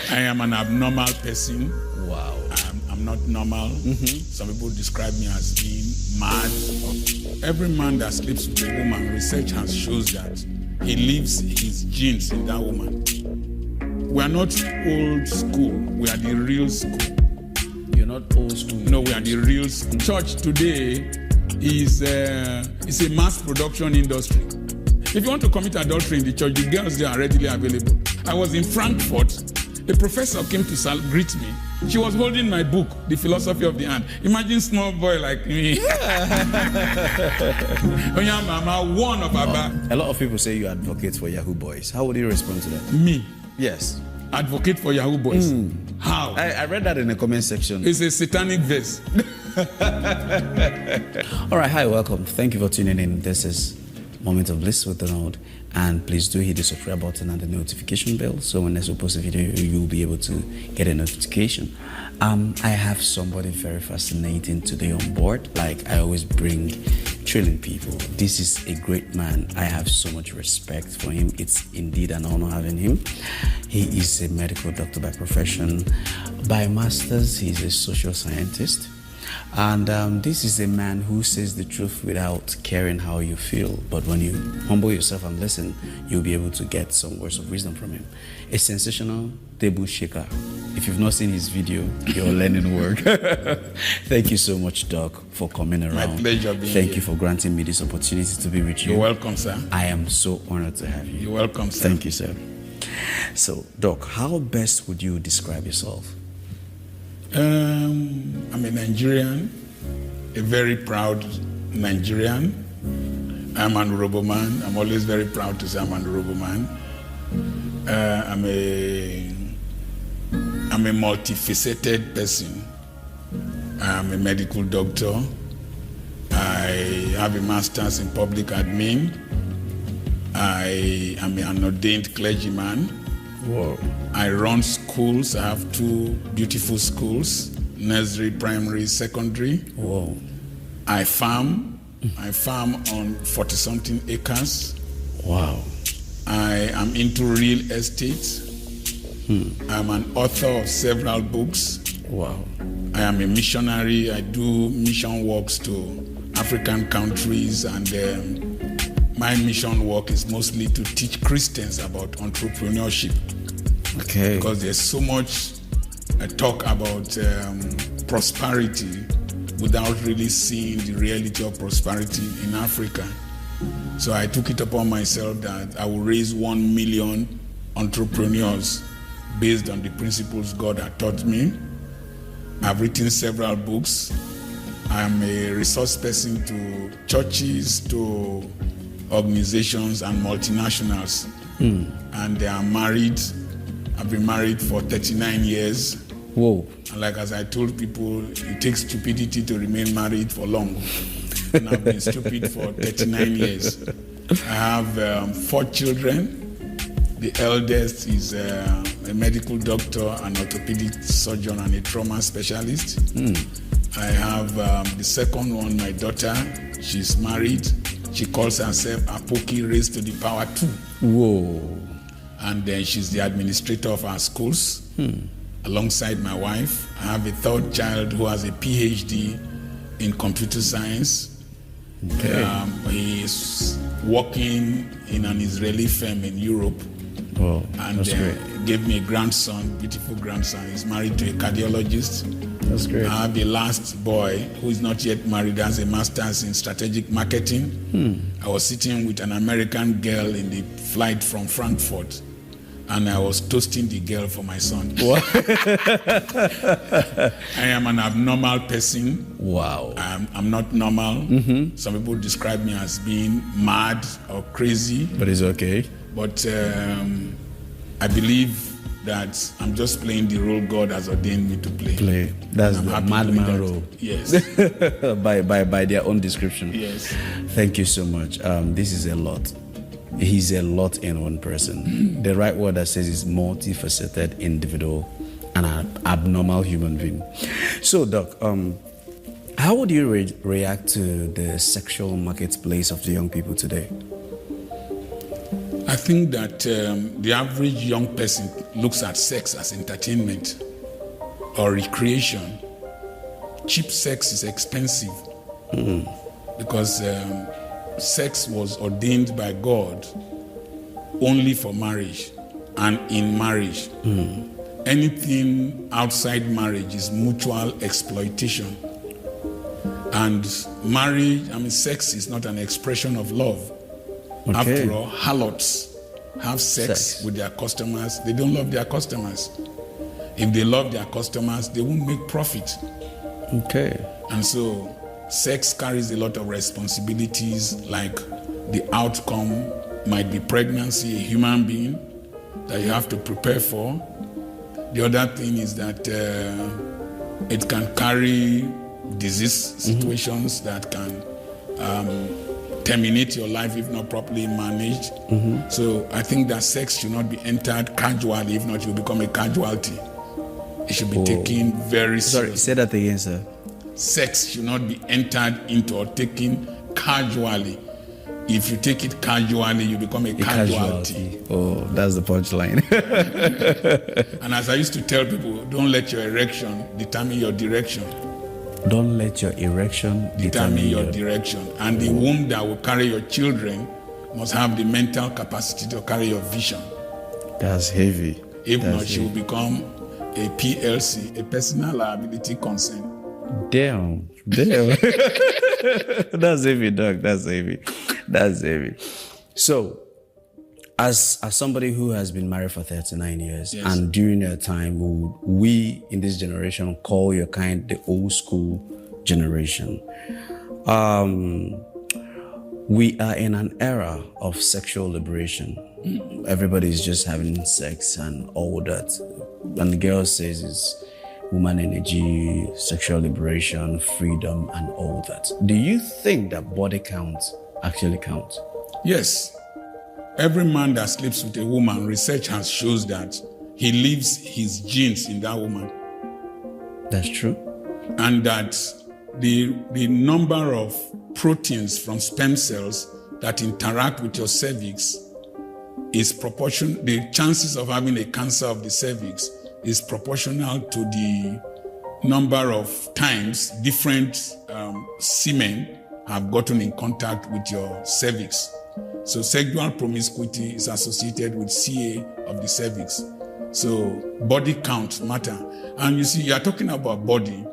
I am an abnormal person. Wow. I'm not normal. Some people describe me as being mad. Every man that sleeps with a woman, research has shows that he leaves his genes in that woman. We are not old school. We are the real school. You're not old school. No, we are the real school. Church today is a mass production industry. If you want to commit adultery in the church, the girls there are readily available. I was in Frankfurt. A professor came to greet me. She was holding my book, The Philosophy of the Hand. Imagine small boy like me. One of Abba. A lot of people say you advocate for Yahoo boys. How would you respond to that? Me? Yes. Advocate for Yahoo boys. How? I read that in the comment section. It's a satanic verse. All right, hi, welcome. Thank you for tuning in. This is Moment of Bliss with Donald. And please do hit the subscribe button and the notification bell, so when there's a post a video, you'll be able to get a notification. I have somebody very fascinating today on board. Like I always bring thrilling people. This is a great man. I have so much respect for him. It's indeed an honor having him. He is a medical doctor by profession. By master's, he's a social scientist. And this is a man who says the truth without caring how you feel. But when you humble yourself and listen, you'll be able to get some words of wisdom from him. A sensational table shaker. If you've not seen his video, you're learning work. Thank you so much, Doc, for coming around. My pleasure being Thank here. you for granting me this opportunity to be with you. You're welcome, sir. I am so honored to have you. You're welcome, sir. Thank you, sir. So, Doc, how best would you describe yourself? I'm a Nigerian, a very proud Nigerian. I'm an honorable man. I'm always very proud to say I'm an honorable man. I'm a multifaceted person. I'm a medical doctor. I have a master's in public admin. I am an ordained clergyman. Whoa. I run schools. I have 2 beautiful schools, nursery, primary, secondary. Whoa. I farm. I farm on 40-something acres. Wow. I am into real estate. I'm an author of several books. Wow. I am a missionary. I do mission works to African countries, and my mission work is mostly to teach Christians about entrepreneurship. Okay. Because there's so much talk about prosperity without really seeing the reality of prosperity in Africa. So I took it upon myself that I will raise 1 million entrepreneurs based on the principles God had taught me. I've written several books. I'm a resource person to churches, to organizations and multinationals. And they are married. I've been married for 39 years. Whoa. And like as I told people, it takes stupidity to remain married for long. And I've been stupid for 39 years. I have 4 children. The eldest is a medical doctor, an orthopedic surgeon, and a trauma specialist. I have the second one, my daughter. She's married. She calls herself Apoki raised to the power 2. Whoa. And then she's the administrator of our schools, alongside my wife. I have a 3rd child who has a PhD in computer science. Okay. He is working in an Israeli firm in Europe. Wow, And that's great. gave me a grandson, beautiful grandson. He's married to a cardiologist. That's great. I have a last boy who is not yet married, has a master's in strategic marketing. I was sitting with an American girl in the flight from Frankfurt, and I was toasting the girl for my son. What? I am an abnormal person. Wow. I'm not normal. Some people describe me as being mad or crazy. But it's okay. But I believe that I'm just playing the role God has ordained me to play. That's I'm the happy madman doing that. role. Yes. by their own description. Yes. Thank you so much. This is a lot. He's a lot in one person. The right word that says is multifaceted individual and an abnormal human being. So, Doc, how would you react to the sexual marketplace of the young people today? I think that the average young person looks at sex as entertainment or recreation. Cheap sex is expensive because sex was ordained by God only for marriage and in marriage. Anything outside marriage is mutual exploitation. And marriage, sex is not an expression of love. Okay. After all, harlots have sex with their customers. They don't love their customers. If they love their customers, they won't make profit. Okay. And so sex carries a lot of responsibilities, like the outcome might be pregnancy, a human being that you have to prepare for. The other thing is that it can carry disease situations that can terminate your life if not properly managed. So I think that sex should not be entered casually. If not, you'll become a casualty. It should be taken very seriously. Sorry, say that again, sir. Sex should not be entered into or taken casually. If you take it casually, you become a casualty. Oh, that's the punchline. And as I used to tell people, don't let your erection determine your direction. Don't let your erection determine your direction. And the womb that will carry your children must have the mental capacity to carry your vision. That's heavy. If not, she will become a PLC, a personal liability concern. Damn. That's heavy, Doc. That's heavy. So, as somebody who has been married for 39 years, yes, and during your time, we in this generation call your kind the old school generation. We are in an era of sexual liberation. Everybody is just having sex and all that. And the girl says it's woman energy, sexual liberation, freedom, and all that. Do you think that body count actually counts? Yes. Every man that sleeps with a woman, research has shows that he leaves his genes in that woman. That's true. And that the number of proteins from sperm cells that interact with your cervix is proportional. The chances of having a cancer of the cervix is proportional to the number of times different semen have gotten in contact with your cervix. So sexual promiscuity is associated with CA of the cervix. So body count matter. And you see, you are talking about body.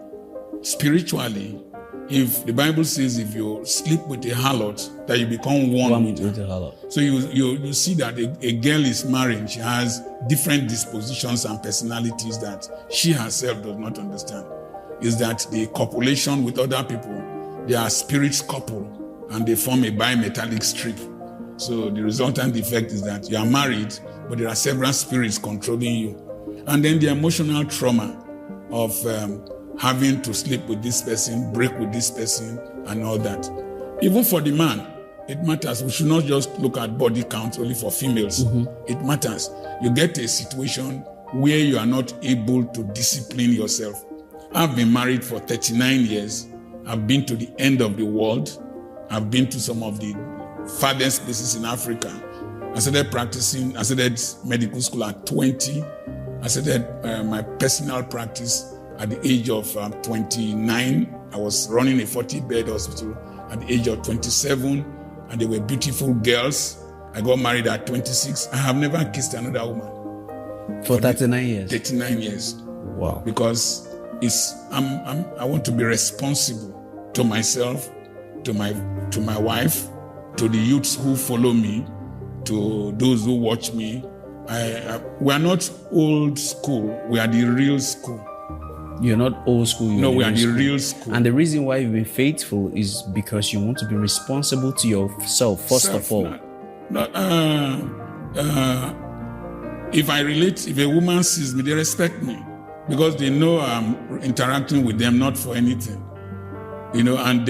Spiritually, if the Bible says if you sleep with a harlot, that you become one with a harlot. So you see that a girl is married, she has different dispositions and personalities that she herself does not understand. Is that the copulation with other people, they are spirits couple, and they form a bimetallic strip. So the resultant effect is that you are married, but there are several spirits controlling you. And then the emotional trauma of having to sleep with this person, break with this person, and all that. Even for the man, it matters. We should not just look at body count only for females. It matters. You get a situation where you are not able to discipline yourself. I've been married for 39 years. I've been to the end of the world. I've been to some of the farthest places in Africa. I started medical school at 20. I started my personal practice at the age of 29. I was running a 40-bed hospital at the age of 27, and they were beautiful girls. I got married at 26. I have never kissed another woman. For 39 years? 39 years. Wow. Because I want to be responsible to myself, to my wife, to the youths who follow me, to those who watch me. We are not old school. We are the real school. You're not old school. No, we are the real school. And the reason why you've been faithful is because you want to be responsible to yourself, first of all. If a woman sees me, they respect me because they know I'm interacting with them not for anything. And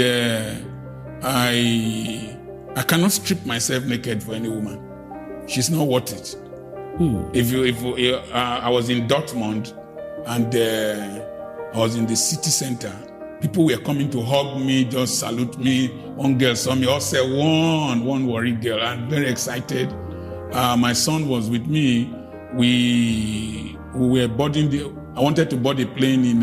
I cannot strip myself naked for any woman. She's not worth it. I was in Dortmund and I was in the city center. People were coming to hug me, just salute me. One girl saw me, all said one worried girl. I'm very excited. my son was with me, we were boarding I wanted to board a plane in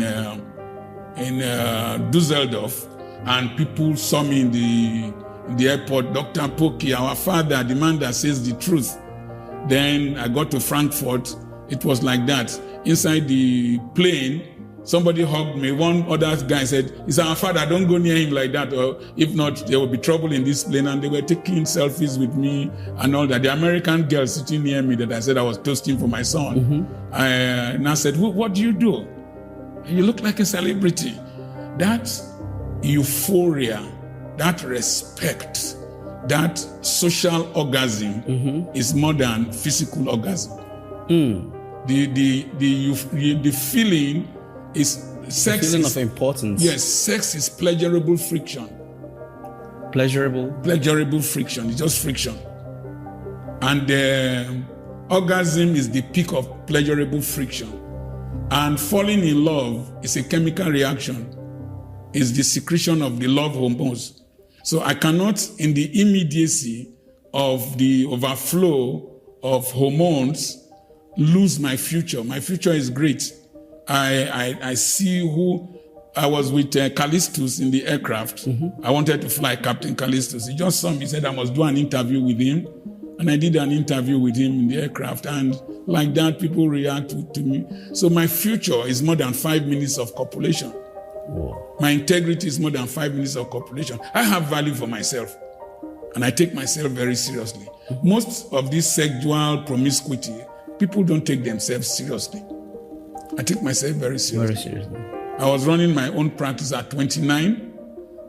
Dusseldorf, and people saw me in the airport. Dr. Apoki, our father, the man that says the truth. Then I got to Frankfurt. It was like that. Inside the plane, somebody hugged me. One other guy said, "It's our father, don't go near him like that, or if not, there will be trouble in this plane." And they were taking selfies with me and all that. The American girl sitting near me that I said I was toasting for my son. And I said, "What do you do? You look like a celebrity." That euphoria, that respect, that social orgasm is more than physical orgasm. The feeling is sex. The feeling of importance. Yes, sex is pleasurable friction. Pleasurable friction. It's just friction. And orgasm is the peak of pleasurable friction. And falling in love is a chemical reaction. It's the secretion of the love hormones. So I cannot, in the immediacy of the overflow of hormones, lose my future. My future is great. I see who I was with Callistus in the aircraft. I wanted to fly Captain Callistus. He just saw me, said I must do an interview with him. And I did an interview with him in the aircraft. And like that, people react to me. So my future is more than 5 minutes of copulation. Whoa. My integrity is more than 5 minutes of copulation. I have value for myself. And I take myself very seriously. Most of this sexual promiscuity, people don't take themselves seriously. I take myself very seriously. Very seriously. I was running my own practice at 29,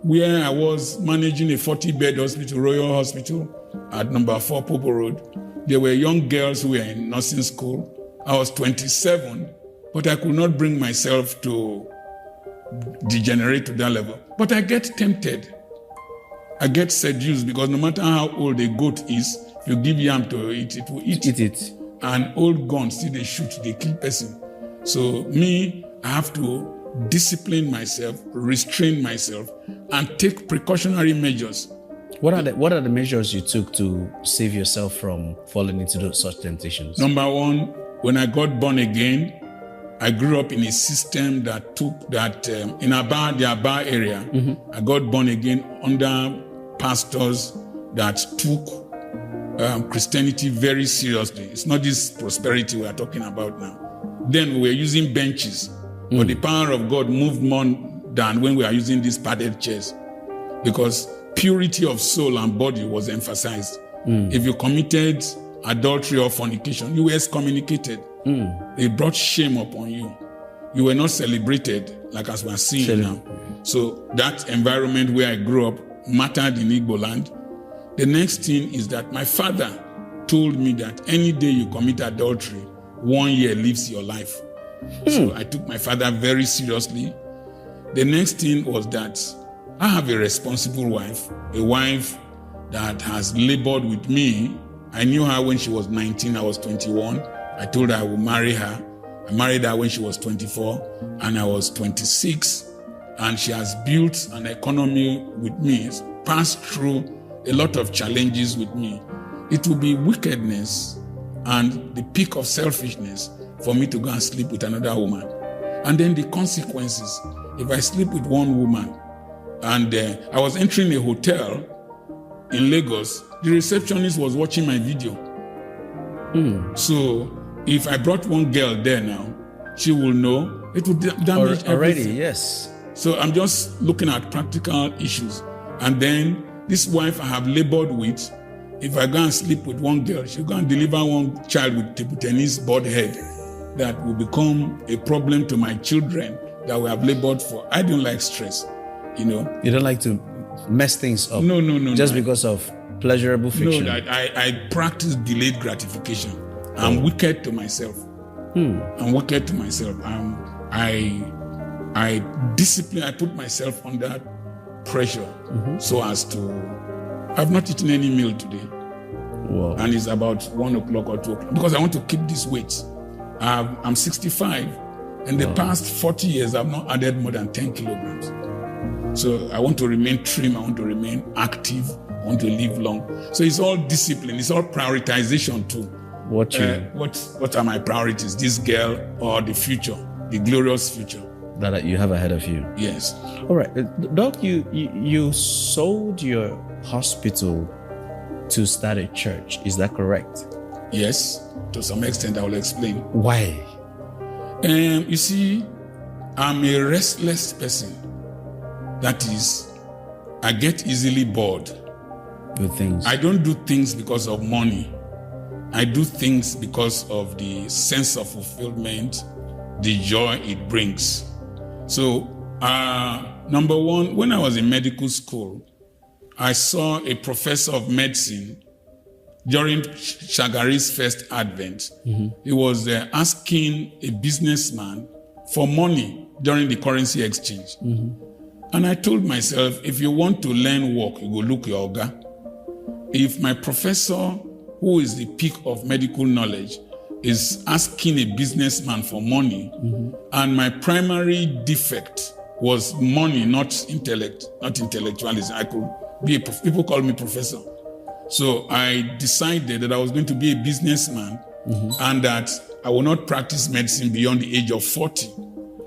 where I was managing a 40-bed hospital, Royal Hospital, at number 4 Popo Road. There were young girls who were in nursing school. I was 27, but I could not bring myself to degenerate to that level. But I get tempted. I get seduced, because no matter how old a goat is, if you give yam to eat, it will eat. Eat it. And old guns, still they shoot, they kill person. So me, I have to discipline myself, restrain myself, and take precautionary measures. What are the measures you took to save yourself from falling into such temptations? Number one, when I got born again, I grew up in a system that took that in the Aba area. I got born again under pastors that took Christianity very seriously. It's not this prosperity we are talking about now. Then we were using benches, but the power of God moved more than when we are using these padded chairs, because purity of soul and body was emphasized. If you committed adultery or fornication, you were excommunicated. It brought shame upon you. You were not celebrated, like as we are seeing now. So that environment where I grew up mattered in Igbo land. The next thing is that my father told me that any day you commit adultery, 1 year leaves your life. So I took my father very seriously. The next thing was that I have a responsible wife, a wife that has labored with me. I knew her when she was 19, I was 21. I told her I would marry her. I married her when she was 24 and I was 26. And she has built an economy with me, passed through a lot of challenges with me. It will be wickedness and the peak of selfishness for me to go and sleep with another woman. And then the consequences. If I sleep with one woman, and I was entering a hotel in Lagos, the receptionist was watching my video. So if I brought one girl there now, she will know. It will damage already, everything. yes. So I'm just looking at practical issues. And then this wife I have labored with, if I go and sleep with one girl, she'll go and deliver one child with table tennis bald head that will become a problem to my children that we have labored for. I don't like stress, you know. You don't like to mess things up. No. Just because of pleasurable fiction. No, I practice delayed gratification. I'm wicked to myself. I'm wicked to myself. I discipline, I put myself under pressure so as to... I've not eaten any meal today. Wow. And it's about 1 o'clock or 2 o'clock because I want to keep this weight. I'm 65. In the past 40 years, I've not added more than 10 kilograms. So I want to remain trim. I want to remain active. I want to live long. So it's all discipline. It's all prioritization too. What are my priorities? This girl or the future, the glorious future that you have ahead of you? Yes. All right, Doc. You sold your hospital to start a church. Is that correct? Yes. To some extent, I will explain. Why? You see, I'm a restless person. That is, I get easily bored. With things. I don't do things because of money. I do things because of the sense of fulfillment, the joy it brings. So, number one, when I was in medical school, I saw a professor of medicine during Shagari's first advent. Mm-hmm. He was asking a businessman for money during the currency exchange. Mm-hmm. And I told myself, if you want to learn work, you go look your oga. If my professor, who is the peak of medical knowledge, is asking a businessman for money, mm-hmm. and my primary defect was money, not intellect, not intellectualism. I could be people call me professor. So I decided that I was going to be a businessman, mm-hmm. and that I will not practice medicine beyond the age of 40.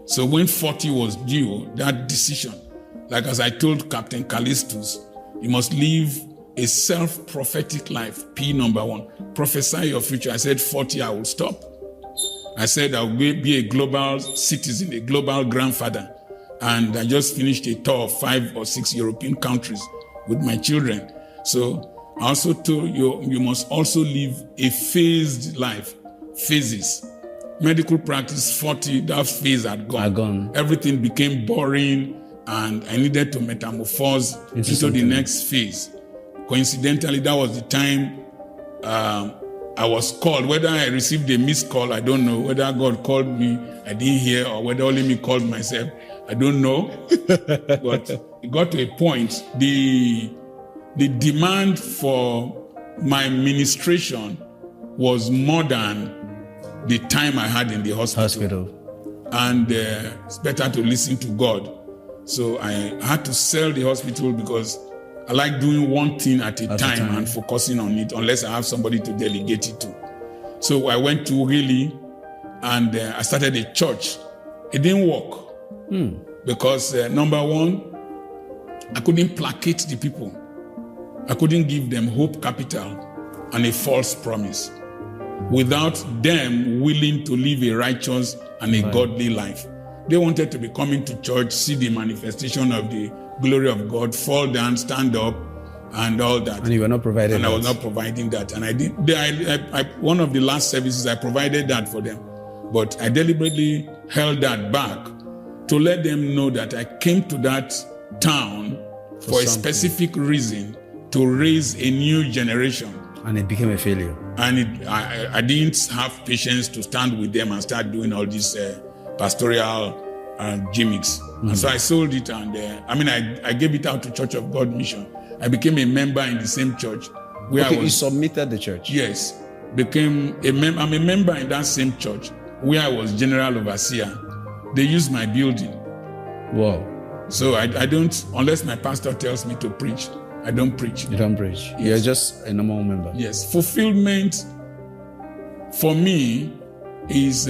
So when 40 was due, that decision, like as I told Captain Callistus, you must live a self-prophetic life. P number one, prophesy your future. I said 40, I will stop. I said I will be a global citizen, a global grandfather. And I just finished a tour of 5 or 6 European countries with my children. So I also told you, you must also live a phased life, phases. Medical practice, 40, that phase had gone. Everything became boring, and I needed to metamorphose into the next phase. Coincidentally, that was the time I was called. Whether I received a missed call, I don't know. Whether God called me, I didn't hear, or whether only me called myself, I don't know. But it got to a point, the demand for my ministration was more than the time I had in the hospital. And it's better to listen to God. So I had to sell the hospital because I like doing one thing at a time and focusing on it, unless I have somebody to delegate it to. So I went to Ughelli and I started a church. It didn't work because number one, I couldn't placate the people. I couldn't give them hope capital and a false promise without them willing to live a righteous and a godly life. They wanted to be coming to church, see the manifestation of the glory of God, fall down, stand up, and all that. And you were not providing that. And I was not providing that. And I did. One of the last services, I provided that for them. But I deliberately held that back to let them know that I came to that town for a specific reason, to raise a new generation. And it became a failure. And I didn't have patience to stand with them and start doing all these pastoral gimmicks. Mm-hmm. And so I sold it, and I gave it out to Church of God Mission. I became a member in the same church. You submitted the church? Yes. I'm a member in that same church where I was general overseer. They used my building. Wow. So I don't, unless my pastor tells me to preach, I don't preach. You don't preach. Yes. You're just a normal member. Yes. Fulfillment for me is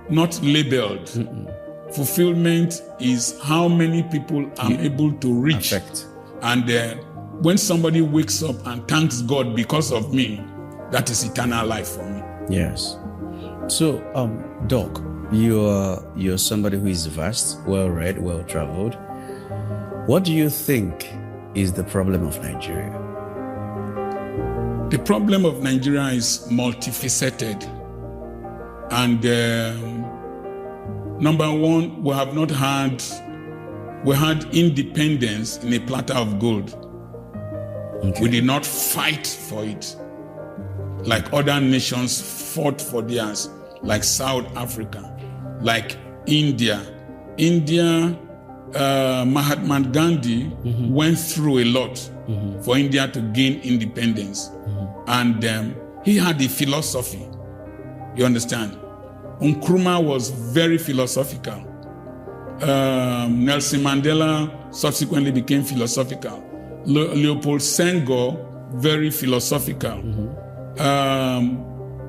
not labeled. Mm-mm. Fulfillment is how many people I'm able to reach. Affect. And when somebody wakes up and thanks God because of me, that is eternal life for me. Yes. So, Doc, you're somebody who is vast, well-read, well-traveled. What do you think is the problem of Nigeria? The problem of Nigeria is multifaceted. And number one, we had independence in a platter of gold. Okay. We did not fight for it like other nations fought for theirs, like South Africa, like India. Mahatma Gandhi went through a lot for India to gain independence. And he had a philosophy. You understand? Nkrumah was very philosophical. Nelson Mandela subsequently became philosophical. Leopold Senghor, very philosophical.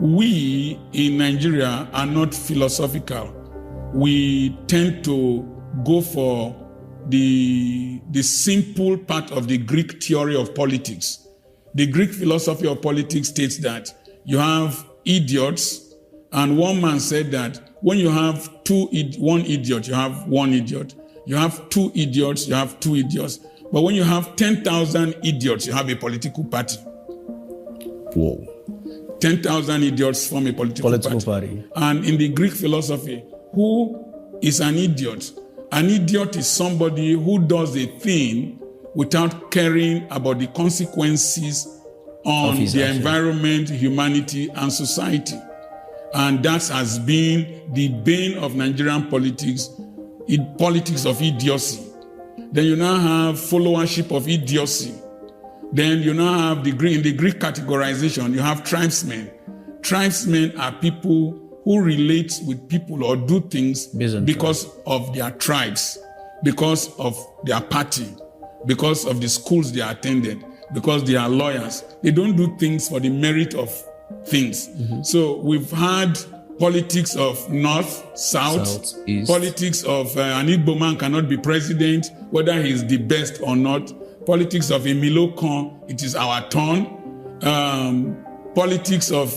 We in Nigeria are not philosophical. We tend to go for the simple part of the Greek theory of politics. The Greek philosophy of politics states that you have idiots, and one man said that when you have one idiot, you have one idiot. You have two idiots, you have two idiots. But when you have 10,000 idiots, you have a political party. Whoa. 10,000 idiots form a political party. And in the Greek philosophy, who is an idiot? An idiot is somebody who does a thing without caring about the consequences on the environment, humanity, and society. And that has been the bane of Nigerian politics, politics of idiocy. Then you now have followership of idiocy. Then you now have in the Greek categorization, you have tribesmen. Tribesmen are people who relate with people or do things because of their tribes, because of their party, because of the schools they attended, because they are lawyers. They don't do things for the merit of things. So we've had politics of North, South, East. Politics of an Igbo man cannot be president, whether he's the best or not. Politics of Emilio Kan, it is our turn. Politics of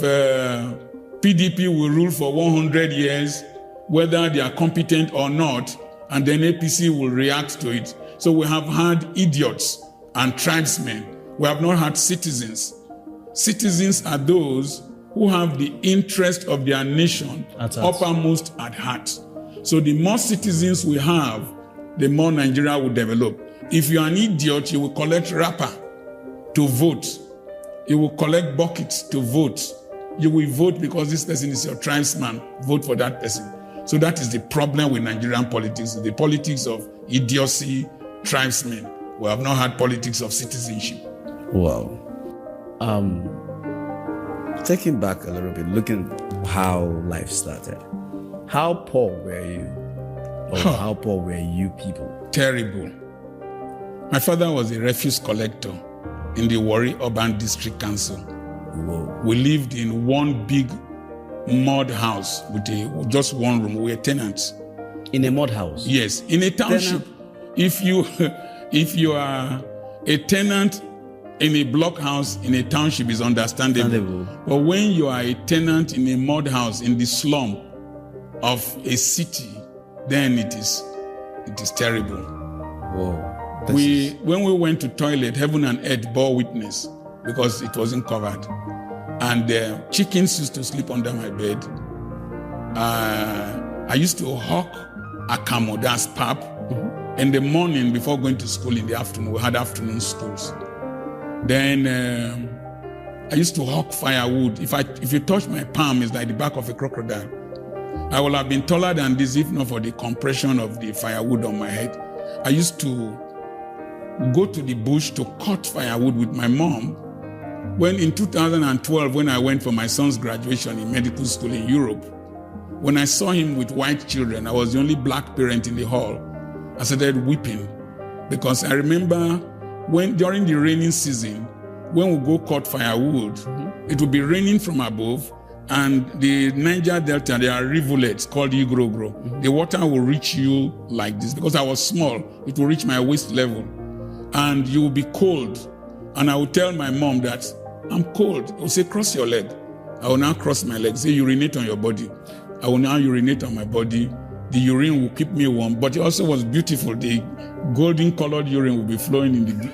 PDP will rule for 100 years, whether they are competent or not, and then APC will react to it. So we have had idiots and tribesmen. We have not had citizens. Citizens are those who have the interest of their nation uppermost at heart. So the more citizens we have, the more Nigeria will develop. If you're an idiot, you will collect wrapper to vote. You will collect buckets to vote. You will vote because this person is your tribesman. Vote for that person. So that is the problem with Nigerian politics, the politics of idiocy, tribesmen. We have not had politics of citizenship. Wow. Taking back a little bit, looking how life started. How poor were you? Or how poor were you people? Terrible. My father was a refuse collector in the Warri Urban District Council. Whoa. We lived in one big mud house with just one room. We were tenants. In a mud house? Yes. In a township. If you are a tenant in a block house in a township, is understandable. But when you are a tenant in a mud house in the slum of a city, then it is terrible. Whoa. When we went to toilet, heaven and earth bore witness because it wasn't covered. And the chickens used to sleep under my bed. I used to hawk akamo, that's pap, in the morning before going to school in the afternoon. We had afternoon schools. Then I used to hawk firewood. If you touch my palm, it's like the back of a crocodile. I would have been taller than this if not for the compression of the firewood on my head. I used to go to the bush to cut firewood with my mom. When in 2012, when I went for my son's graduation in medical school in Europe, when I saw him with white children, I was the only black parent in the hall. I started weeping because I remember when during the raining season, when we go cut firewood, it would be raining from above, and the Niger Delta, there are rivulets called Igrogro. The water will reach you like this. Because I was small, it will reach my waist level. And you will be cold. And I will tell my mom that I'm cold. I will say, cross your leg. I will now cross my leg. Say, urinate on your body. I will now urinate on my body. The urine will keep me warm. But it also was beautiful. The golden colored urine will be flowing in the...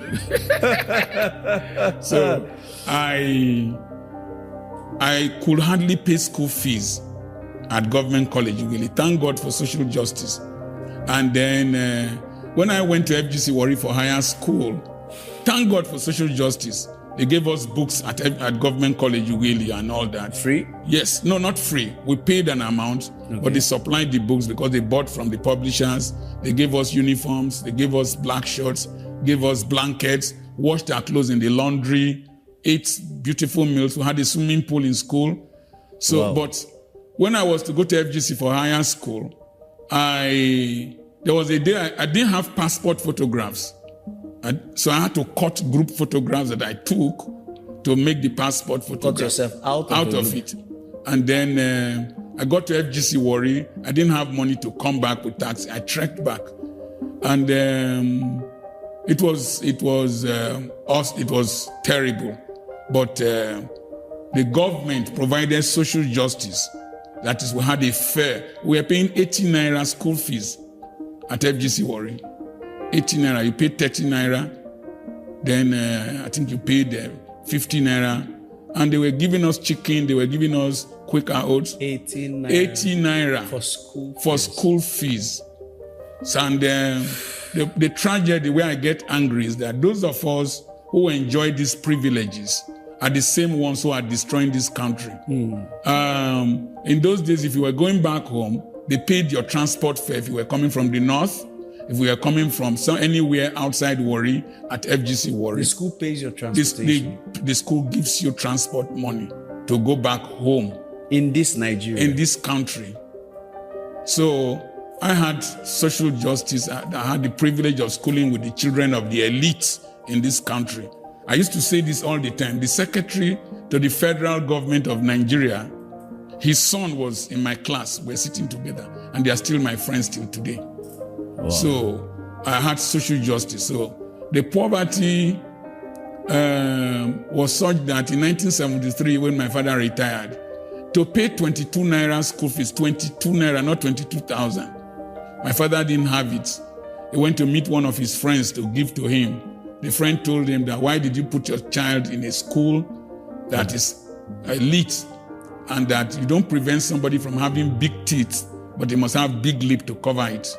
So I could hardly pay school fees at government college, really. Thank God for social justice. And then when I went to FGC Warri for higher school, thank God for social justice. They gave us books at government college, Ughelli, and all that. Free? Yes. No, not free. We paid an amount, but they supplied the books because they bought from the publishers. They gave us uniforms. They gave us black shirts, gave us blankets, washed our clothes in the laundry, ate beautiful meals. We had a swimming pool in school. So, wow. But when I was to go to FGC for higher school, there was a day I didn't have passport photographs. So I had to cut group photographs that I took to make the passport photograph. Cut yourself out of it. And then I got to FGC Warri. I didn't have money to come back with taxi. I trekked back. And it was terrible. But the government provided social justice. That is, we had a fair. We were paying 80 naira school fees at FGC Warri. 80 naira, you paid 30 naira. Then I think you paid 50 naira. And they were giving us chicken, they were giving us Quaker oats. 80 naira. 80 naira For school fees. So, and the tragedy where I get angry is that those of us who enjoy these privileges are the same ones who are destroying this country. In those days, if you were going back home, they paid your transport fare if you were coming from the north, if we were coming from anywhere outside Warri at FGC Warri. The school pays your transportation. The school gives you transport money to go back home. In this Nigeria? In this country. So I had social justice. I had the privilege of schooling with the children of the elite in this country. I used to say this all the time. The secretary to the federal government of Nigeria, his son was in my class. We're sitting together, and they are still my friends till today. Wow. So I had social justice. So the poverty was such that in 1973, when my father retired, to pay 22 naira school fees, 22 naira, not 22,000. My father didn't have it. He went to meet one of his friends to give to him. The friend told him that, why did you put your child in a school that is elite and that you don't prevent somebody from having big teeth, but they must have big lip to cover it.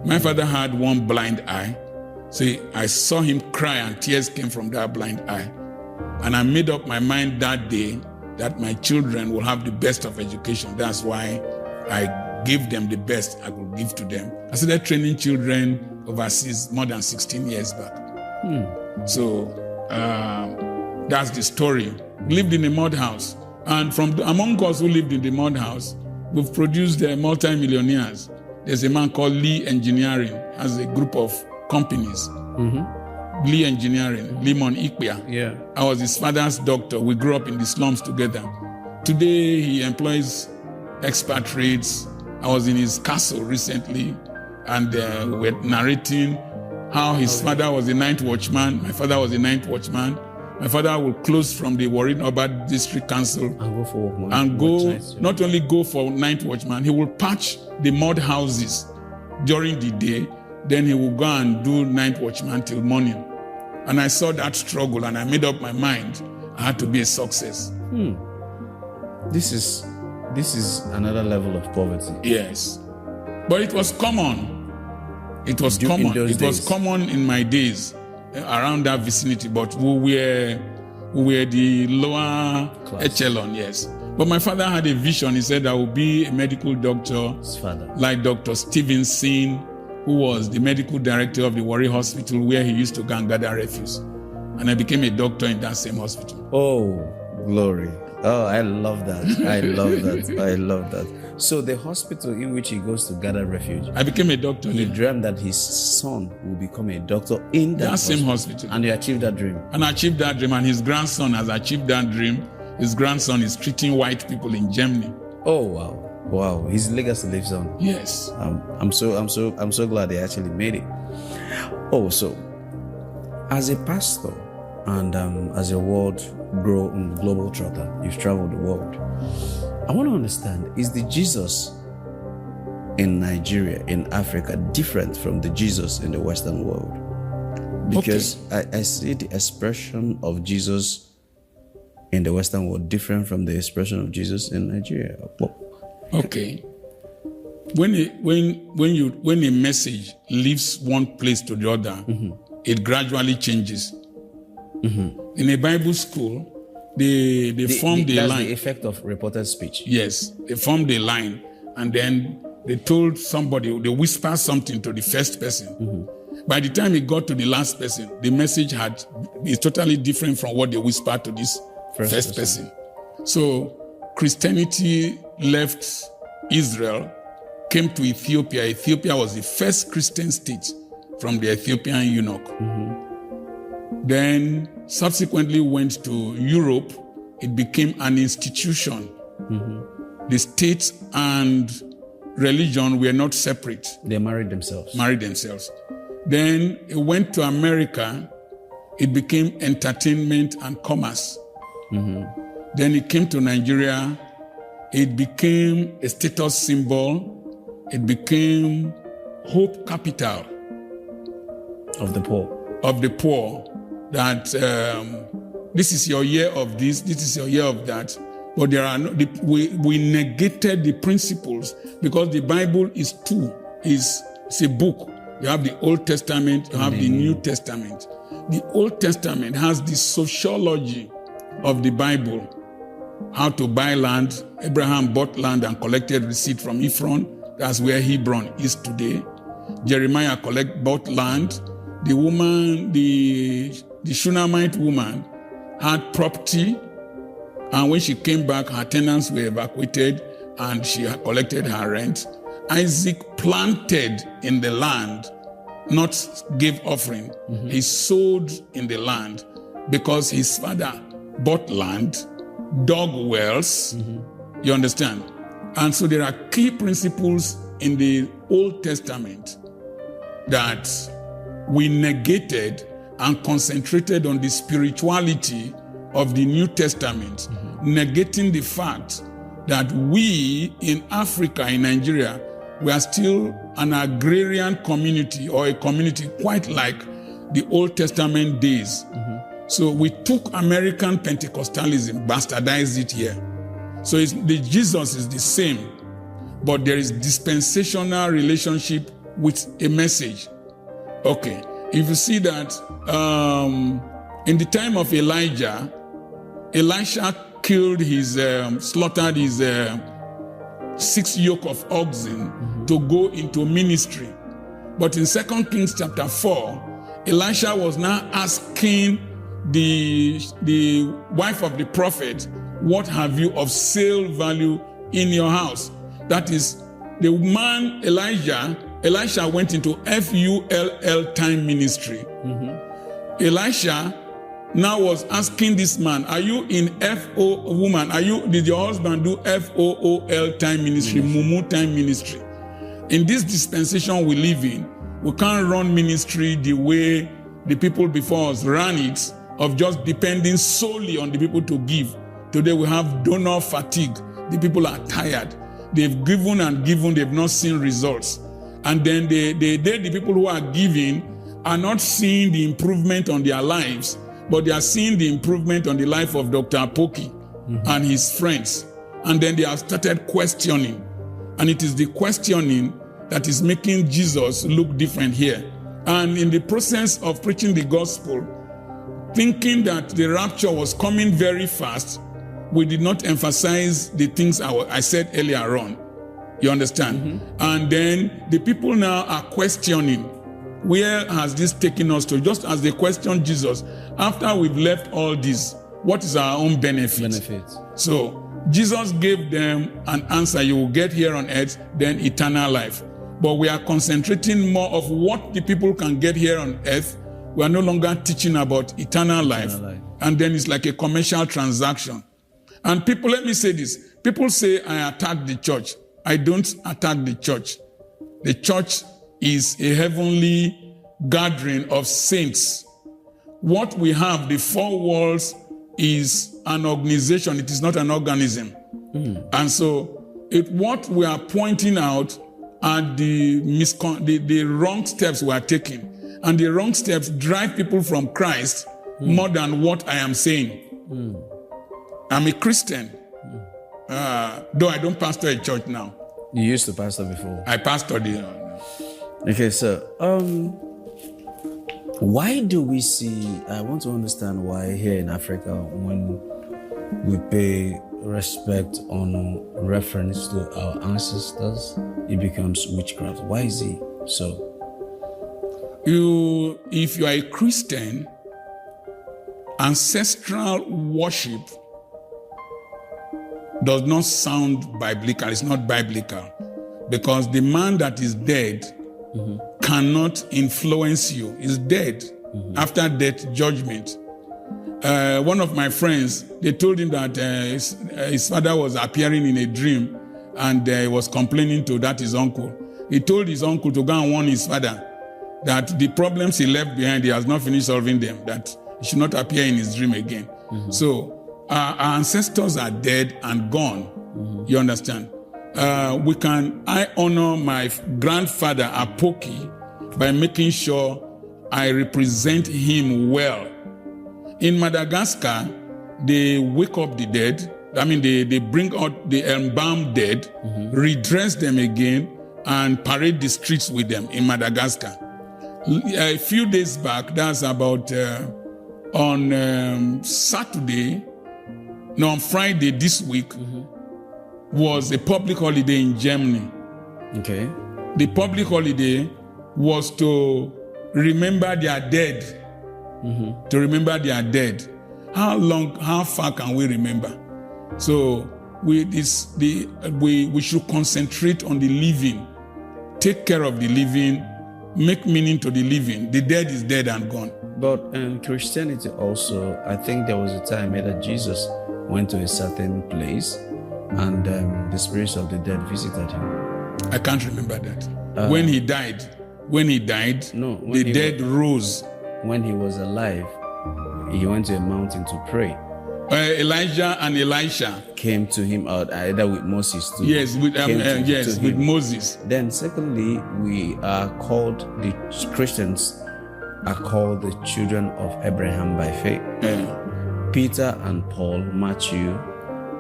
My father had one blind eye. So I saw him cry and tears came from that blind eye. And I made up my mind that day that my children will have the best of education. That's why I gave them the best I could give to them. I started training children overseas more than 16 years back. So that's the story. Lived in a mud house. And among us who lived in the mud house, we've produced multi-millionaires. There's a man called Lee Engineering, has a group of companies. Lee Engineering, Limon Ikpia. Yeah. I was his father's doctor. We grew up in the slums together. Today, he employs expatriates. I was in his castle recently, and we were narrating how his father was a night watchman. My father was a night watchman. My father would close from the Warri Oba District Council and go for work. Not only go for night watchman, he will patch the mud houses during the day. Then he will go and do night watchman till morning. And I saw that struggle, and I made up my mind I had to be a success. This is another level of poverty. Yes, but it was common. It was common. It was common in my days around that vicinity. But we were the lower echelon. Yes. But my father had a vision. He said I would be a medical doctor, like Dr. Stevenson, who was the medical director of the Warri Hospital, where he used to go and gather refuse. And I became a doctor in that same hospital. Oh, glory. Oh, I love that. I love that. I love that. So the hospital in which he goes to gather refuge, I became a doctor. He dreamed that his son will become a doctor in that same hospital. And he achieved that dream. And achieved that dream. And his grandson has achieved that dream. His grandson is treating white people in Germany. Oh, wow. Wow, his legacy lives on. Yes. I'm so glad they actually made it. Oh, so as a pastor and as a global trotter, you've traveled the world. I want to understand, is the Jesus in Nigeria, in Africa, different from the Jesus in the Western world? Because I see the expression of Jesus in the Western world different from the expression of Jesus in Nigeria. Okay. When a message leaves one place to the other, it gradually changes. In a Bible school, they formed a line. That's the effect of reported speech. Yes, they formed a line, and then they told somebody, they whispered something to the first person. By the time it got to the last person, the message is totally different from what they whispered to this first person. So Christianity left Israel, came to Ethiopia. Ethiopia was the first Christian state from the Ethiopian eunuch. then subsequently went to Europe. It became an institution. The state and religion were not separate. They married themselves. Then it went to America. It became entertainment and commerce. Then it came to Nigeria. It became a status symbol. It became hope capital of the poor. That this is your year of this is your year of that. But there are we negated the principles, because the Bible is two. It's a book. You have the Old Testament, you have the New Testament. The Old Testament has the sociology of the Bible. How to buy land. Abraham bought land and collected receipt from Ephron. That's where Hebron is today. Jeremiah bought land. The woman, the Shunammite woman, had property, and when she came back, her tenants were evacuated, and she had collected her rent. Isaac planted in the land, not gave offering. He sowed in the land because his father bought land, dug wells. You understand? And so there are key principles in the Old Testament that we negated and concentrated on the spirituality of the New Testament, negating the fact that we in Africa, in Nigeria, we are still an agrarian community, or a community quite like the Old Testament days. So we took American Pentecostalism, bastardized it here. So the Jesus is the same, but there is dispensational relationship with a message. Okay, if you see that in the time of Elijah, Elisha killed slaughtered his 6 yoke of oxen to go into ministry. But in 2 Kings chapter 4, Elisha was now asking the wife of the prophet, what have you of sale value in your house? That is, the man Elisha went into FULL time ministry. Elisha now was asking this man, are you in did your husband do FOOL time ministry, Mumu time ministry? In this dispensation we live in, we can't run ministry the way the people before us ran it, of just depending solely on the people to give. Today we have donor fatigue. The people are tired. They've given and given, they've not seen results. And then the people who are giving are not seeing the improvement on their lives, but they are seeing the improvement on the life of Dr. Apoki and his friends. And then they have started questioning. And it is the questioning that is making Jesus look different here. And in the process of preaching the gospel, thinking that the rapture was coming very fast, we did not emphasize the things I said earlier on. You understand? And then the people now are questioning, where has this taken us to? Just as they questioned Jesus, after we've left all this, what is our own benefit? So Jesus gave them an answer: you will get here on earth, then eternal life. But we are concentrating more of what the people can get here on earth. We are no longer teaching about eternal life. And then it's like a commercial transaction. And people, let me say this. People say, I attack the church. I don't attack the church. The church is a heavenly gathering of saints. What we have, the four walls, is an organization. It is not an organism. And so what we are pointing out are the wrong steps we are taking. And the wrong steps drive people from Christ more than what I am saying. I'm a Christian, though I don't pastor a church now. You used to pastor before. I pastored it. Okay, so why do we see? I want to understand why here in Africa, when we pay respect on reference to our ancestors, it becomes witchcraft. Why is it so? If you are a Christian, ancestral worship does not sound biblical. It's not biblical, because the man that is dead cannot influence you. He's dead. After death, judgment. One of my friends, they told him that his father was appearing in a dream and he was complaining to his uncle. He told his uncle to go and warn his father that the problems he left behind, he has not finished solving them, that he should not appear in his dream again. So our ancestors are dead and gone. You understand? I honor my grandfather Apoki by making sure I represent him well. In Madagascar, they wake up the dead. I mean, they bring out the embalmed dead, redress them again, and parade the streets with them in Madagascar. A few days back, that's about on Friday this week, was a public holiday in Germany. Okay. The public holiday was to remember their dead. To remember their dead. How far can we remember? So we should concentrate on the living, take care of the living, make meaning to the living. The dead is dead and gone. But in Christianity also, I think there was a time that Jesus went to a certain place and the spirits of the dead visited him. I can't remember that. When he died, the dead rose. When he was alive, he went to a mountain to pray. Elijah and Elisha came to him out either with Moses too. Yes, with Moses. Then secondly, the Christians are called the children of Abraham by faith. Peter and Paul, Matthew,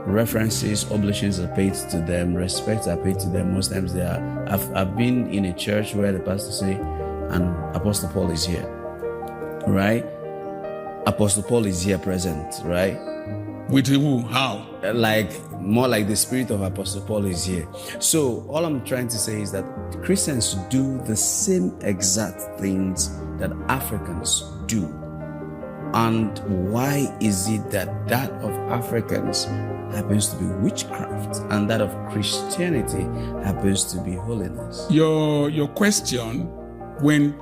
references, oblations are paid to them, respects are paid to them. Most times I've been in a church where the pastor say, and Apostle Paul is here. Right? Apostle Paul is here present, right? With who? How? More like the spirit of Apostle Paul is here. So all I'm trying to say is that Christians do the same exact things that Africans do. And why is it that of Africans happens to be witchcraft and that of Christianity happens to be holiness? Your question, when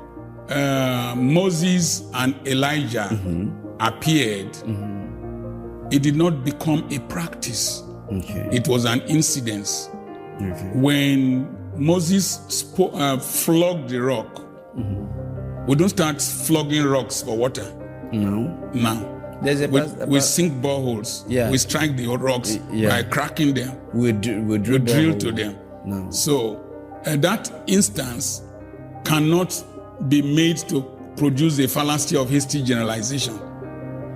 Moses and Elijah appeared, it did not become a practice. Okay. It was an incident. Okay. When Moses flogged the rock, we don't start flogging rocks for water. No. We sink boreholes. Yeah. We strike the rocks by cracking them. We drill to them. No. So that instance cannot be made to produce a fallacy of hasty generalization.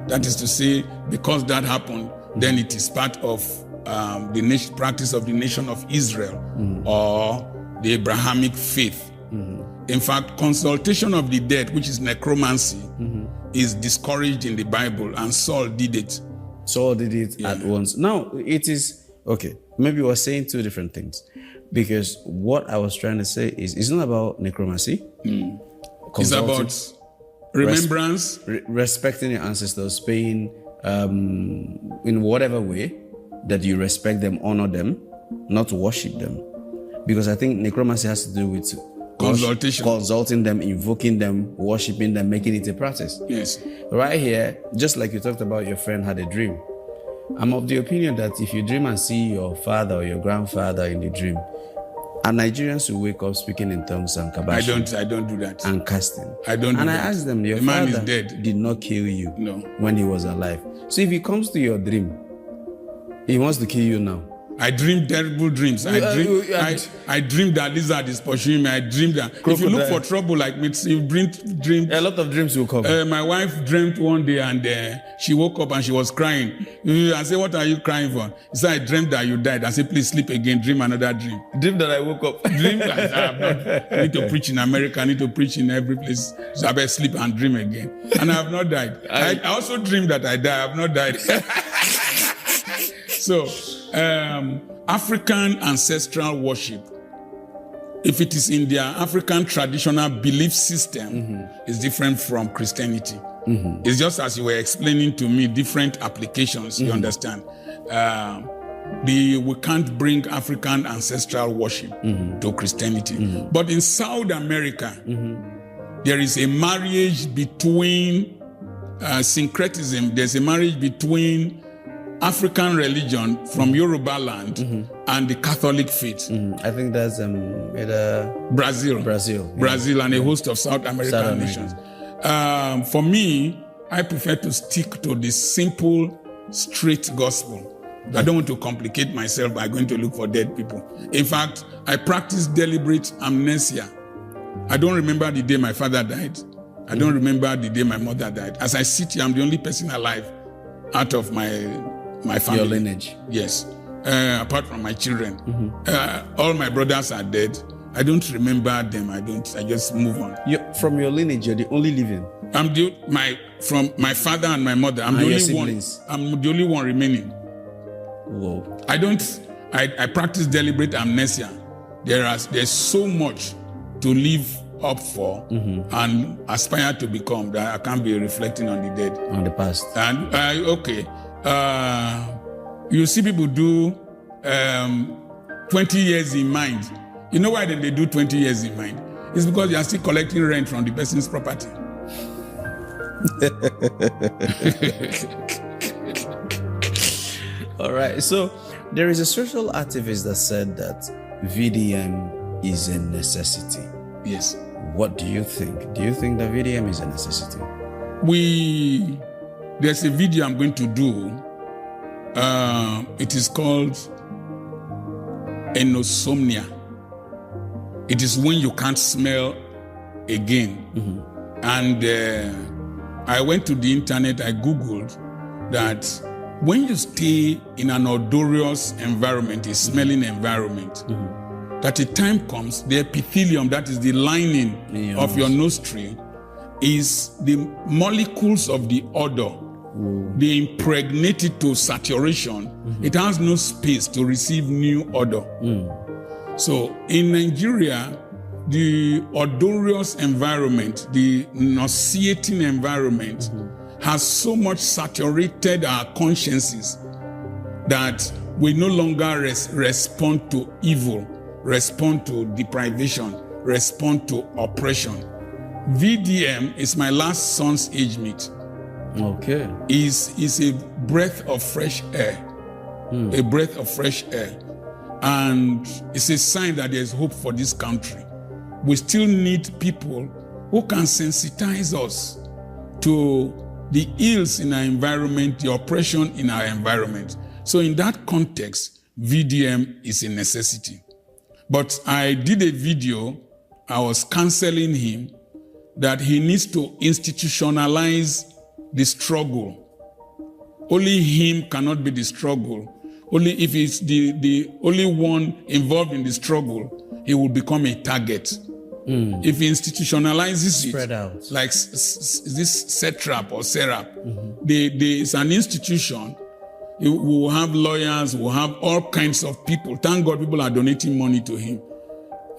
That is to say, because that happened, then it is part of the practice of the nation of Israel or the Abrahamic faith. In fact, consultation of the dead, which is necromancy, is discouraged in the Bible, and Saul did it. At once. Now, it is, okay, maybe we're saying two different things. Because what I was trying to say is, it's not about necromancy. It's about remembrance. Respecting your ancestors, paying in whatever way that you respect them, honor them, not worship them. Because I think necromancy has to do with consulting them, invoking them, worshiping them, making it a practice. Yes. Right here, just like you talked about your friend had a dream. I'm of the opinion that if you dream and see your father or your grandfather in the dream, and Nigerians will wake up speaking in tongues and kabash. I don't do that. And casting. I don't do that. And I asked them, your man father is dead. Did not kill you when he was alive. So if he comes to your dream, he wants to kill you now. I dream terrible dreams. I dream that lizard is pursuing me. I dream that crocodile. If you look for trouble like me, you dream. A lot of dreams will come. My wife dreamt one day and she woke up and she was crying. I said, "What are you crying for?" She said, "I dreamt that you died." I said, "Please sleep again. Dream another dream." Dream that I woke up. Dream that I need to preach in America. I need to preach in every place. So I better sleep and dream again. And I have not died. I also dream that I die. I have not died. So. African ancestral worship, if it is in their African traditional belief system, is different from Christianity. It's just as you were explaining to me, different applications, you understand. We can't bring African ancestral worship to Christianity. But in South America, there is a marriage between syncretism. There's a marriage between African religion from Yoruba land and the Catholic faith. I think that's Brazil, and a host of South American nations. For me, I prefer to stick to the simple, straight gospel. I don't want to complicate myself by going to look for dead people. In fact, I practice deliberate amnesia. I don't remember the day my father died. I don't remember the day my mother died. As I sit here, I'm the only person alive out of my family. Your lineage. Yes. Apart from my children. All my brothers are dead. I don't remember them. I just move on. From your lineage, you're the only living. From my father and my mother, I'm the only one. I'm the only one remaining. Whoa. I practice deliberate amnesia. There's so much to live up for and aspire to become that I can't be reflecting on the dead. On the past. And you see people do 20 years in mind. You know why they do 20 years in mind? It's because they are still collecting rent from the person's property. All right. So there is a social activist that said that VDM is a necessity. Yes. What do you think? Do you think that VDM is a necessity? There's a video I'm going to do. It is called anosomnia. It is when you can't smell again. And I went to the internet, I Googled that when you stay in an odorous environment, a smelling environment, that a time comes, the epithelium, that is the lining of your nostril, is the molecules of the odor. They impregnate it to saturation. It has no space to receive new odor. So in Nigeria, the odorous environment, the nauseating environment, has so much saturated our consciences that we no longer respond to evil, respond to deprivation, respond to oppression. VDM is my last son's age mate. Okay. Is a breath of fresh air. A breath of fresh air. And it's a sign that there's hope for this country. We still need people who can sensitize us to the ills in our environment, the oppression in our environment. So in that context, VDM is a necessity. But I did a video, I was counseling him that he needs to institutionalize the struggle. Only him cannot be the struggle. Only if he's the only one involved in the struggle, he will become a target. If he institutionalizes Spread it, out. like this SETRAP or SERAP, it's an institution. We will have lawyers, we'll have all kinds of people. Thank God people are donating money to him.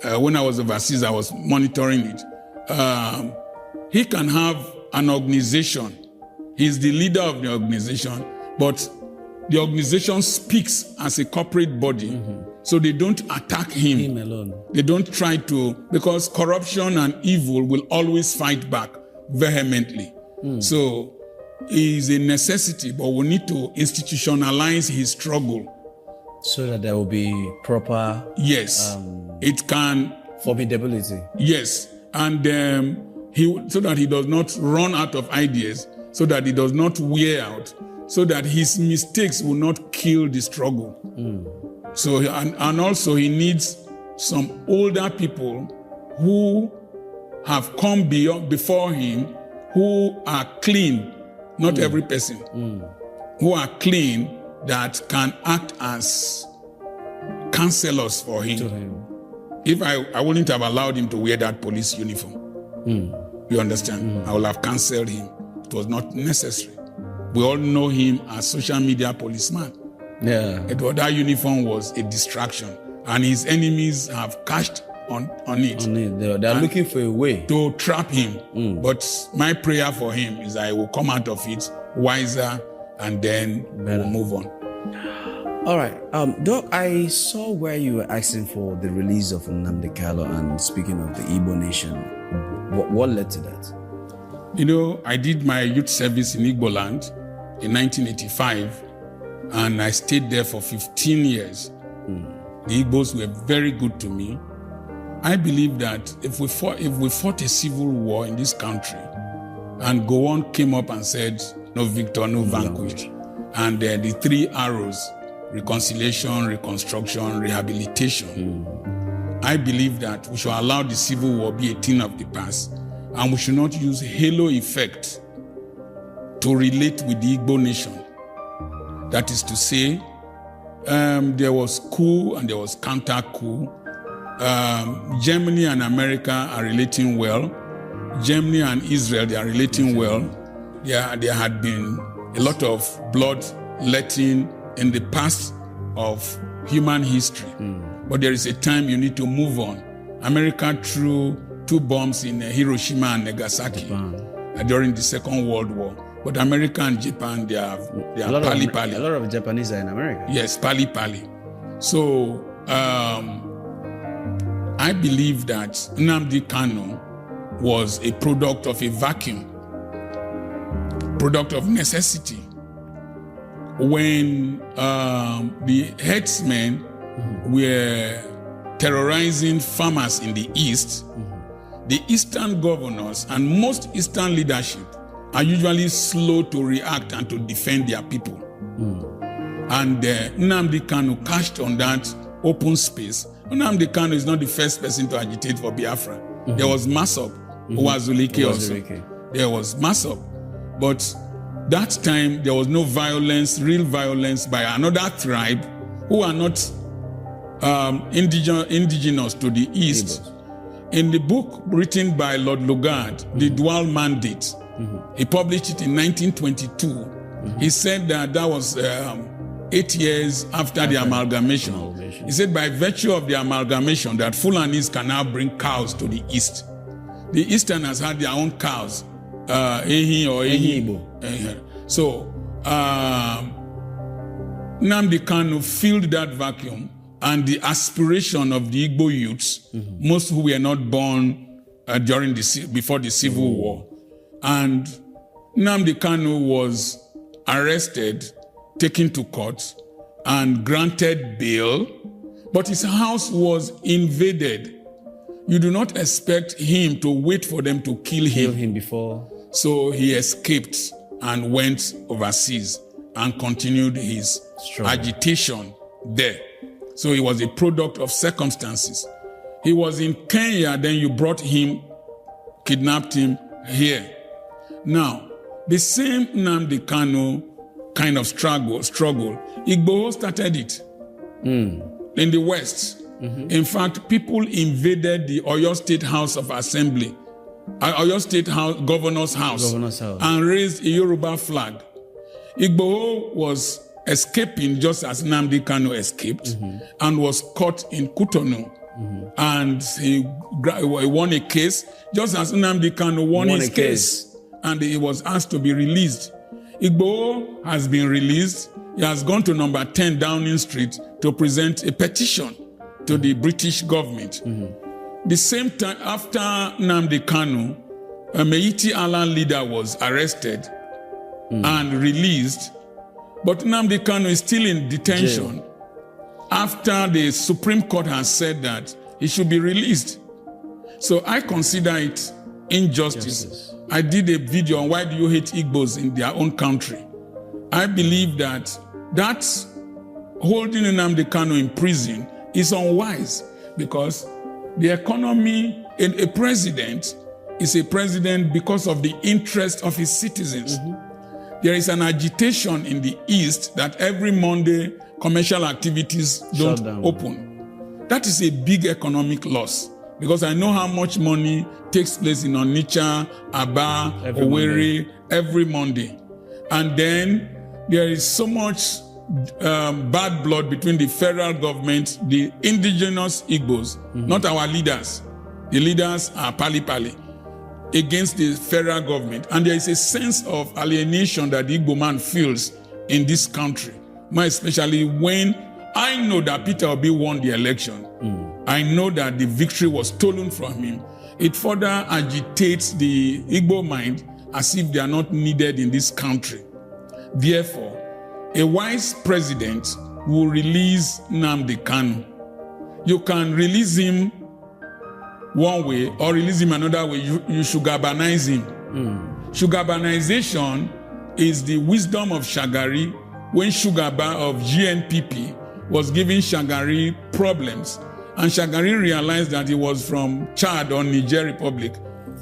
When I was overseas, I was monitoring it. He can have an organization. He's the leader of the organization, but the organization speaks as a corporate body, so they don't attack him alone. They don't try to, because corruption and evil will always fight back vehemently. So is a necessity, but we need to institutionalize his struggle. So that there will be proper... Yes. It can... Formidability. Yes. And so that he does not run out of ideas, so that he does not wear out, so that his mistakes will not kill the struggle. So, and also he needs some older people who have come before him, who are clean, not every person, who are clean, that can act as counselors for him. If I wouldn't have allowed him to wear that police uniform. You understand? I would have counseled him. It was not necessary. We all know him as social media policeman. Yeah. That uniform was a distraction, and his enemies have cashed on it. They are looking for a way to trap him. But my prayer for him is that he will come out of it wiser, and then we'll move on. All right. Doc, I saw where you were asking for the release of Nnamdi Kanu, and speaking of the Igbo nation, what led to that? You know, I did my youth service in Igbo land in 1985, and I stayed there for 15 years. The Igbos were very good to me. I believe that if we fought a civil war in this country, and Gowon came up and said, no victor, no vanquished, and the three arrows, reconciliation, reconstruction, rehabilitation, I believe that we should allow the civil war be a thing of the past, and we should not use halo effect to relate with the Igbo nation. That is to say, there was coup and there was counter-coup. Germany and America are relating well. Germany and Israel, they are relating well. There had been a lot of bloodletting in the past of human history. But there is a time you need to move on. America threw 2 bombs in Hiroshima and Nagasaki during the Second World War. But America and Japan, they are pali-pali. A lot of Japanese are in America. Yes, pali-pali. So I believe that Nnamdi Kanu was a product of a vacuum, product of necessity. When the herdsmen were terrorizing farmers in the East, the Eastern governors and most Eastern leadership are usually slow to react and to defend their people. And Nnamdi Kanu cashed on that open space. Nnamdi Kanu is not the first person to agitate for Biafra. There was Masop, who was Zulike also. There was Masop. But that time, there was no violence, real violence by another tribe who are not indigenous to the East. In the book written by Lord Lugard, The Dual Mandate, he published it in 1922. He said that was 8 years after the amalgamation. He said by virtue of the amalgamation that Fulanis can now bring cows to the East. The Easterners had their own cows, Ehi or Ehi. So Nnamdi Kanu filled that vacuum, and the aspiration of the Igbo youths, most who were not born before the Civil War. And Nnamdi Kanu was arrested, taken to court, and granted bail, but his house was invaded. You do not expect him to wait for them to kill him before. So he escaped and went overseas and continued his agitation there. So he was a product of circumstances. He was in Kenya, then you brought him, kidnapped him here. Now, the same Nnamdi Kanu kind of struggle, Igbo started it in the West. In fact, people invaded the Oyo State House of Assembly, Oyo State Governor's House, and raised a Yoruba flag. Igbo was escaping just as Nnamdi Kanu escaped, and was caught in Cotonou. And he won a case just as Nnamdi Kanu won his case. And he was asked to be released. Igbo has been released. He has gone to number 10 Downing Street to present a petition to the British government. The same time, after Nnamdi Kanu, a Meiti Allah leader was arrested and released, but Nnamdi Kanu is still in detention after the Supreme Court has said that he should be released. So I consider it injustice. I did a video on why do you hate Igbos in their own country. I believe that holding Nnamdi Kanu in prison is unwise, because the economy, a president is a president because of the interest of his citizens. There is an agitation in the East that every Monday commercial activities don't open. That is a big economic loss, because I know how much money takes place in Onitsha, Aba, Owerri every Monday. And then there is so much bad blood between the federal government, the indigenous Igbos, not our leaders. The leaders are pali-pali against the federal government. And there is a sense of alienation that the Igbo man feels in this country more especially when I know that Peter Obi won the election. I know that the victory was stolen from him. It further agitates the Igbo mind as if they are not needed in this country. Therefore, a wise president will release Nnamdi Kanu. You can release him one way or release him another way. You Shugabanize him. Shugabanization is the wisdom of Shagari when Shugaba of GNPP was giving Shagari problems. And Shagari realized that he was from Chad or Niger Republic.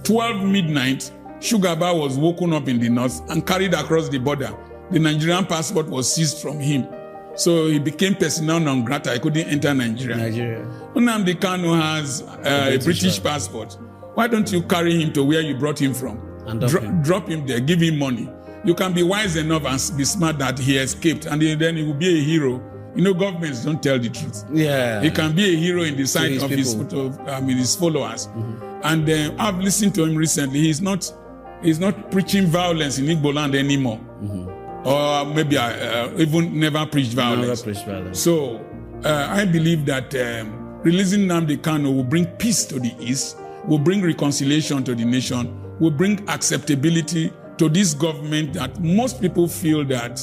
12 midnight, Shugaba was woken up in the north and carried across the border. The Nigerian passport was seized from him. So he became persona non grata. He couldn't enter Nigeria. Nnamdi Kanu has a British passport. Why don't you carry him to where you brought him from? And drop him there, give him money. You can be wise enough and be smart that he escaped, and then he will be a hero. You know, governments don't tell the truth. Yeah, he can be a hero in the sight of his followers. And I've listened to him recently. He's not preaching violence in Igbo land anymore, or maybe even never preached violence. So I believe that releasing Nnamdi Kanu will bring peace to the East, will bring reconciliation to the nation, will bring acceptability to this government that most people feel that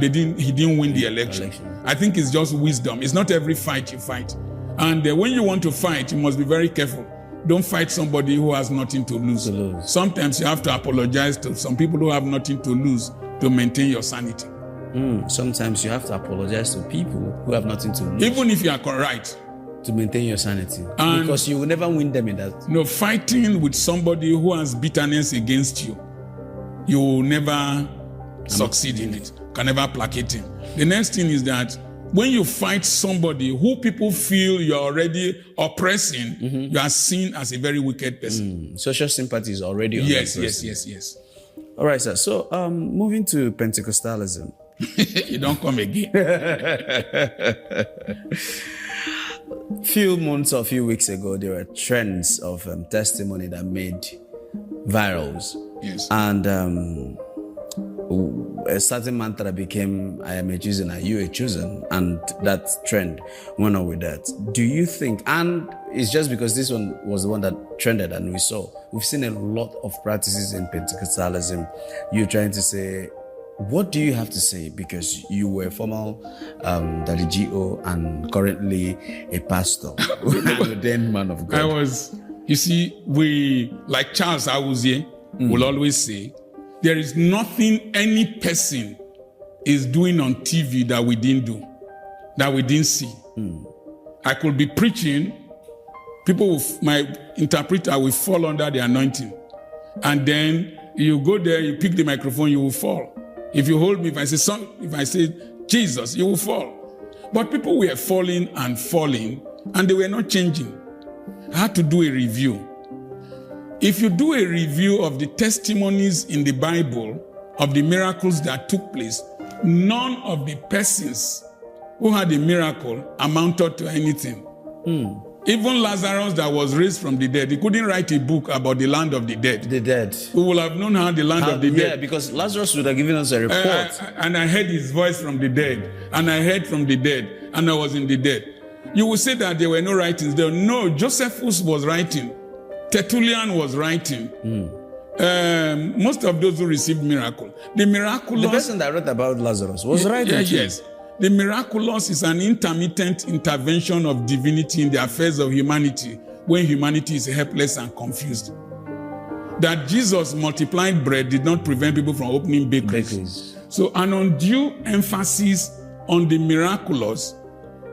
he didn't win the election. I think it's just wisdom. It's not every fight you fight. And when you want to fight, you must be very careful. Don't fight somebody who has nothing to lose. Sometimes you have to apologize to some people who have nothing to lose to maintain your sanity. Sometimes you have to apologize to people who have nothing to lose. Even if you are correct. To maintain your sanity. And because you will never win them in that. No, fighting with somebody who has bitterness against you, you will never succeed in it. Can never placate him. The next thing is that when you fight somebody who people feel you're already oppressing, you are seen as a very wicked person. Social sympathy is already on yes. All right, sir. So moving to Pentecostalism. You don't come again. Few months or few weeks ago, there were trends of testimony that made virals. Yes. And a certain mantra became, I am a chosen, are you a chosen? And that trend went on with that. Do you think, and it's just because this one was the one that trended and we've seen a lot of practices in Pentecostalism. You're trying to say, what do you have to say? Because you were a former Daddy G.O. and currently a pastor, and a then man of God. You see, we, like Charles Awuzie will always say, there is nothing any person is doing on TV that we didn't do, that we didn't see. I could be preaching, my interpreter will fall under the anointing. And then you go there, you pick the microphone, you will fall. If you hold me, if I say Jesus, you will fall. But people were falling, and they were not changing. I had to do a review. If you do a review of the testimonies in the Bible of the miracles that took place, none of the persons who had a miracle amounted to anything. Even Lazarus that was raised from the dead, he couldn't write a book about the land of the dead. The dead. We will have known how the land of the dead. Yeah, because Lazarus would have given us a report. And I heard his voice from the dead. And I heard from the dead. And I was in the dead. You will say that there were no writings there. No, Josephus was writing. Tertullian was writing. Most of those who received miracle. The person that wrote about Lazarus was writing. Yes. The miraculous is an intermittent intervention of divinity in the affairs of humanity when humanity is helpless and confused. That Jesus multiplied bread did not prevent people from opening bakeries. So an undue emphasis on the miraculous,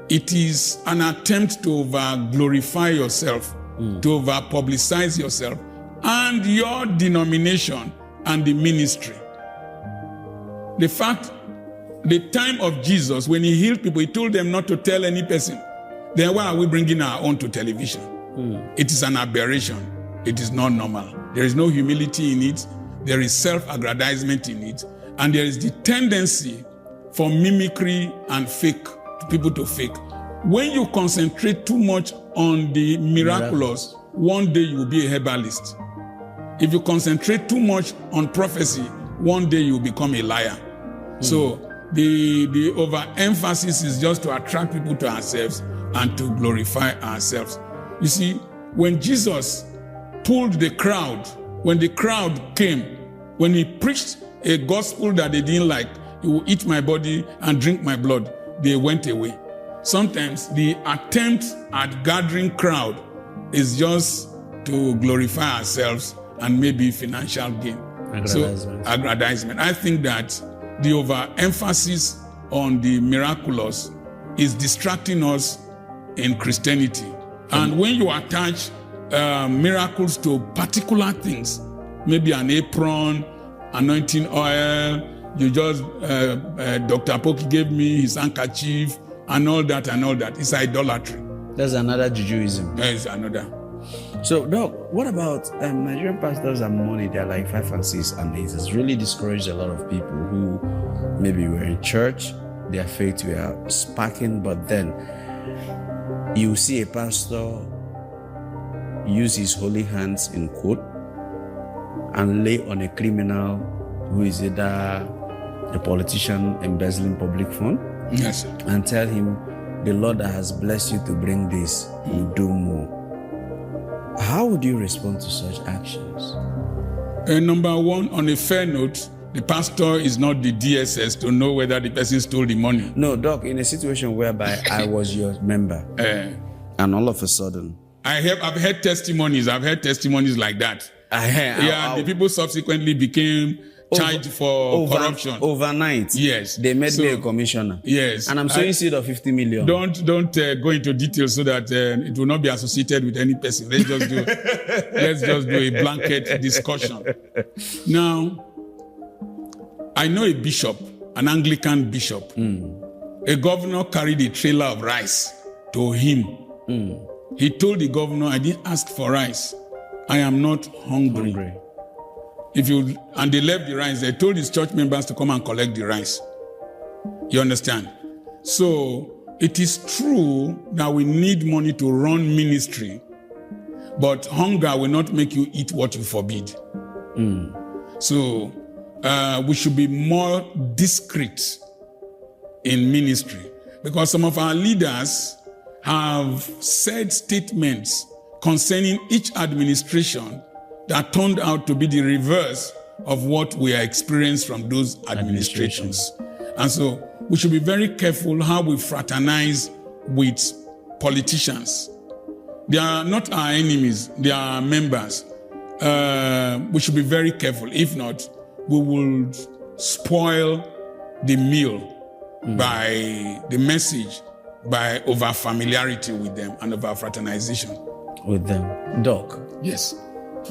it is an attempt to over-glorify yourself, to over-publicize yourself, and your denomination and the ministry. The time of Jesus, when he healed people, he told them not to tell any person. Then why are we bringing our own to television? It is an aberration. It is not normal. There is no humility in it. There is self-aggrandizement in it. And there is the tendency for mimicry and people to fake. When you concentrate too much on the miraculous, one day you will be a herbalist. If you concentrate too much on prophecy, one day you will become a liar. So the overemphasis is just to attract people to ourselves and to glorify ourselves. You see, when Jesus pulled the crowd, when the crowd came, when he preached a gospel that they didn't like, you will eat my body and drink my blood, they went away. Sometimes the attempt at gathering crowd is just to glorify ourselves and maybe financial gain. Aggrandizement. I think that the overemphasis on the miraculous is distracting us in Christianity. And when you attach miracles to particular things, maybe an apron, anointing oil, you just, Dr. Apoki gave me his handkerchief, and all that, it's idolatry. That's another Jujuism. There's another. So, Doc, what about Nigerian pastors and money? They're like 5 and 6, and it has really discouraged a lot of people who maybe were in church, their faith were sparking, but then you see a pastor use his holy hands, in quote, and lay on a criminal who is either a politician embezzling public fund. Yes. And tell him, the Lord that has blessed you to bring this will do more. How would you respond to such actions? Number one, on a fair note, the pastor is not the DSS to know whether the person stole the money. No, Doc, in a situation whereby I was your member, and all of a sudden... I've heard testimonies. I've heard testimonies like that. The people subsequently became charged for corruption. Overnight. Yes. They made me a commissioner. Yes. And I'm sowing seed of 50 million. Don't go into details so that it will not be associated with any person. Let's just do a blanket discussion. Now, I know a bishop, an Anglican bishop. A governor carried a trailer of rice to him. He told the governor, I didn't ask for rice. I am not hungry. And they left the rice. They told his church members to come and collect the rice. You understand? So it is true that we need money to run ministry, but hunger will not make you eat what you forbid. So we should be more discreet in ministry, because some of our leaders have said statements concerning each administration that turned out to be the reverse of what we are experiencing from those administrations. And so we should be very careful how we fraternize with politicians. They are not our enemies, they are our members. We should be very careful. If not, we will spoil the meal by the message, by over familiarity with them and over fraternization with them. Doc. Yes.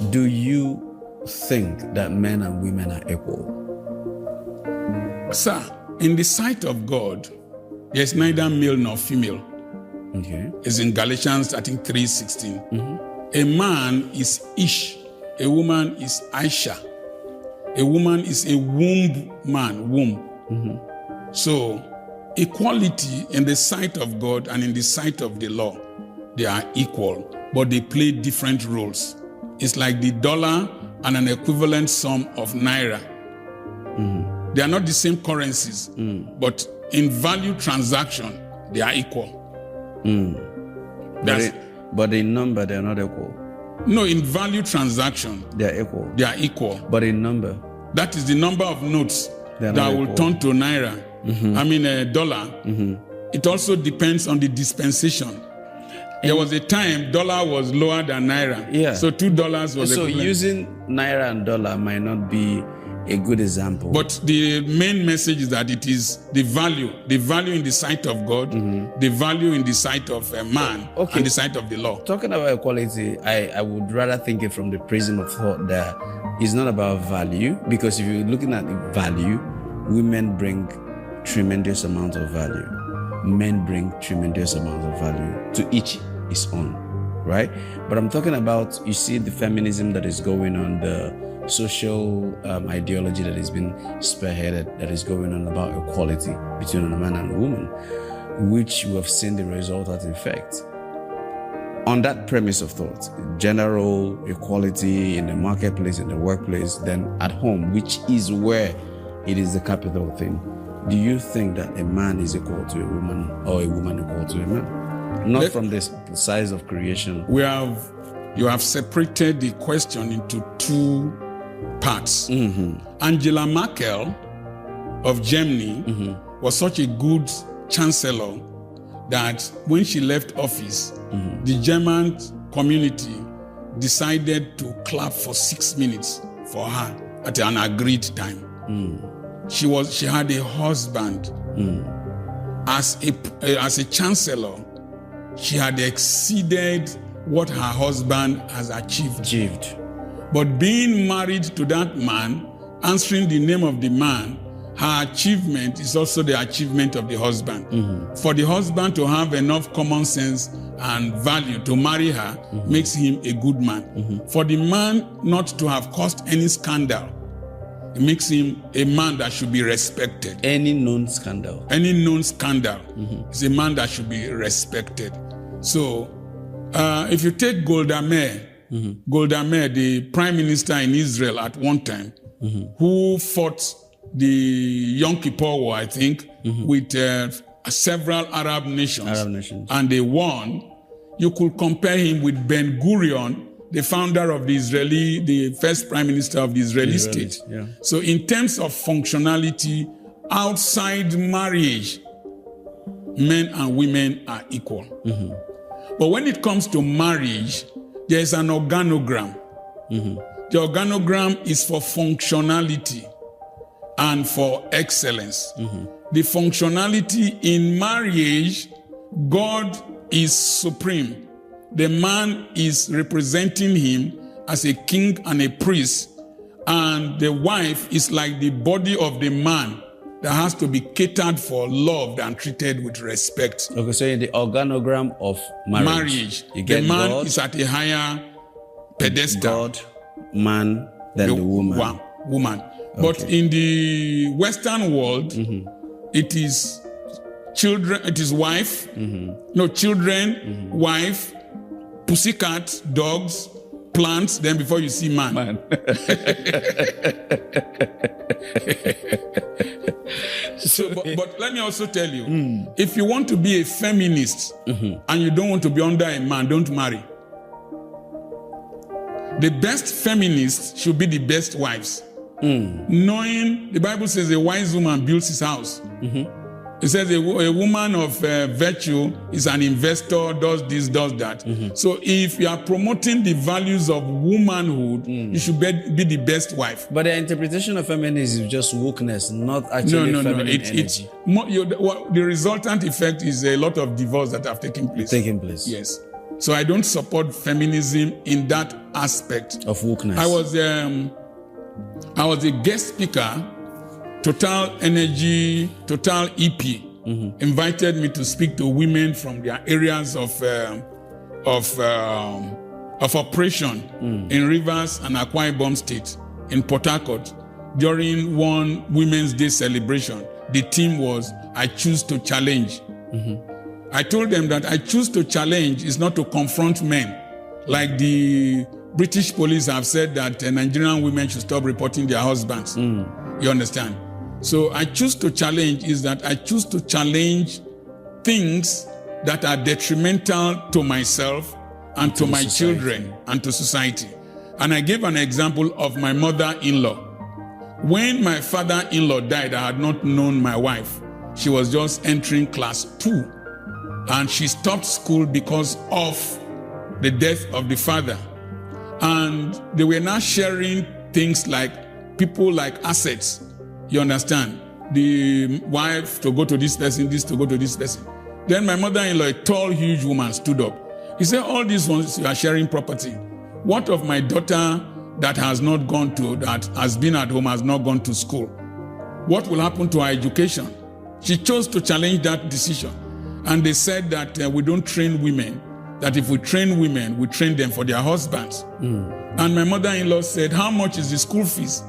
Do you think that men and women are equal? Sir, in the sight of God, there's neither male nor female. Okay. It's in Galatians, I think, 3:16. A man is Ish, a woman is Aisha. A woman is a womb man, womb. So, equality in the sight of God and in the sight of the law, they are equal, but they play different roles. It's like the dollar and an equivalent sum of naira. They are not the same currencies, but in value transaction, they are equal. But in number, they are not equal. No, in value transaction, they are equal. They are equal. But in number, that is the number of notes that will equal. turn to naira. I mean, a dollar. It also depends on the dispensation. There was a time dollar was lower than naira. Yeah. So $2 was so equivalent. Using naira and dollar might not be a good example. But the main message is that it is the value in the sight of God, the value in the sight of a man, and the sight of the law. Talking about equality, I would rather think it from the prism of thought that it's not about value, because if you're looking at the value, women bring tremendous amount of value. Men bring tremendous amount of value. To each his own, right? But I'm talking about, you see the feminism that is going on, the social ideology that has been spearheaded, that is going on about equality between a man and a woman, which we have seen the result at effect. On that premise of thought, general equality in the marketplace, in the workplace, then at home, which is where it is the capital thing. do you think that a man is equal to a woman or a woman equal to a man? Not from the size of creation. You have separated the question into two parts. Angela Merkel of Germany was such a good chancellor that when she left office, the German community decided to clap for 6 minutes for her at an agreed time. She had a husband. As a chancellor, she had exceeded what her husband has achieved. But being married to that man, answering the name of the man, her achievement is also the achievement of the husband. For the husband to have enough common sense and value to marry her makes him a good man. For the man not to have caused any scandal, it makes him a man that should be respected. Any known scandal is a man that should be respected. So, if you take Golda Meir, the prime minister in Israel at one time, who fought the Yom Kippur War, I think, with several Arab nations, and they won. You could compare him with Ben Gurion, the founder of the first prime minister of the Israeli state. Yeah. So in terms of functionality, outside marriage, men and women are equal. But when it comes to marriage, there is an organogram. The organogram is for functionality and for excellence. The functionality in marriage, God is supreme. The man is representing him as a king and a priest, and the wife is like the body of the man that has to be catered for, loved, and treated with respect. Okay, so in the organogram of marriage you get the man God, is at a higher pedestal. God, man, then the woman. Woman. Okay. But in the Western world, it is children, it is wife, children, wife, pussycat, dogs, plants, then before you see man. So, but let me also tell you, if you want to be a feminist and you don't want to be under a man, don't marry. The best feminists should be the best wives. Knowing, the Bible says a wise woman builds his house. It says a woman of virtue is an investor, does this, does that. So if you are promoting the values of womanhood, you should be the best wife. But the interpretation of feminism is just wokeness, not actually feminine energy. The resultant effect is a lot of divorce that have taken place. Yes. So I don't support feminism in that aspect. Of wokeness. I was a guest speaker. Total Energy, Total EP invited me to speak to women from their areas of operation in Rivers and Akwa Ibom State in Port Harcourt during one Women's Day celebration. The theme was, I choose to challenge. I told them that I choose to challenge is not to confront men. Like the British police have said that Nigerian women should stop reporting their husbands. You understand? So I choose to challenge is that I choose to challenge things that are detrimental to myself and to my children and to society. And I gave an example of my mother-in-law. When my father-in-law died, I had not known my wife. She was just entering class 2. And she stopped school because of the death of the father. And they were now sharing things like people like assets. You understand? The wife to go to this person, this to go to this person. Then my mother-in-law, a tall, huge woman, stood up. He said, all these ones, you are sharing property. What of my daughter that has been at home, has not gone to school? What will happen to her education? She chose to challenge that decision. And they said that we don't train women, that if we train women, we train them for their husbands. And my mother-in-law said, how much is the school fees?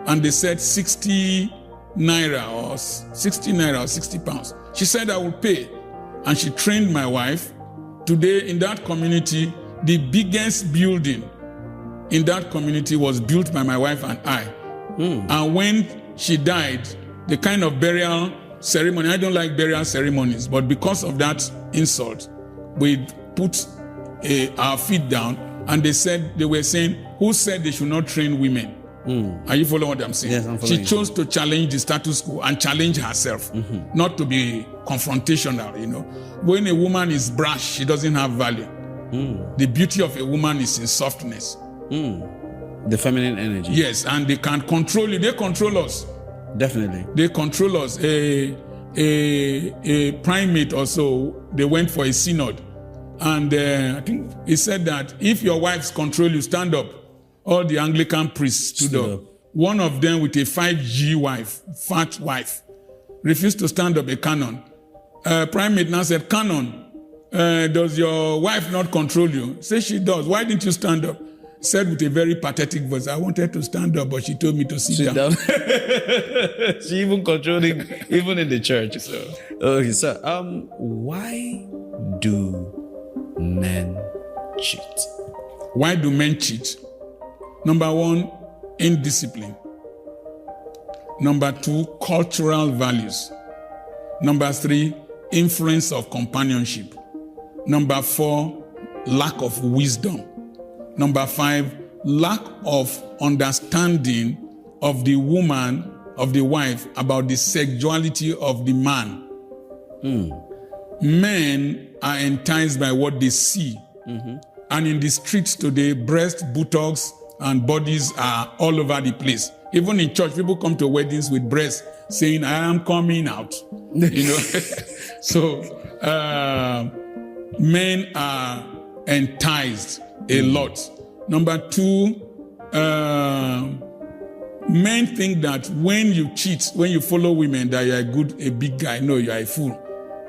And they said 60 naira or 60 pounds. She said, I will pay. And she trained my wife. Today in that community, the biggest building in that community was built by my wife and I. And when she died, the kind of burial ceremony. I don't like burial ceremonies, but because of that insult, we put our feet down, and they were saying, who said they should not train women? Are you following what I'm saying? Yes, I'm following. She chose to challenge the status quo and challenge herself, not to be confrontational, When a woman is brash, she doesn't have value. The beauty of a woman is in softness. The feminine energy. Yes, and they can control you. They control us. Definitely. They control us. A primate also, they went for a synod. And I think he said that if your wives control you, stand up. All the Anglican priests stood up. One of them with a 5G wife, fat wife, refused to stand up, a canon. Primate now said, Canon, does your wife not control you? Say she does. Why didn't you stand up? Said with a very pathetic voice, I wanted to stand up, but she told me to sit down. She even controlling, even in the church. Okay, so why do men cheat? Why do men cheat? Number one, indiscipline. Number two, cultural values. Number three, influence of companionship. Number four, lack of wisdom. Number five, lack of understanding of the woman, of the wife, about the sexuality of the man. Men are enticed by what they see. And in the streets today, breast, buttocks, and bodies are all over the place. Even in church, people come to weddings with breasts saying, I am coming out. So men are enticed a lot. Number two, men think that when you cheat, when you follow women, that you're a big guy. No, you're a fool.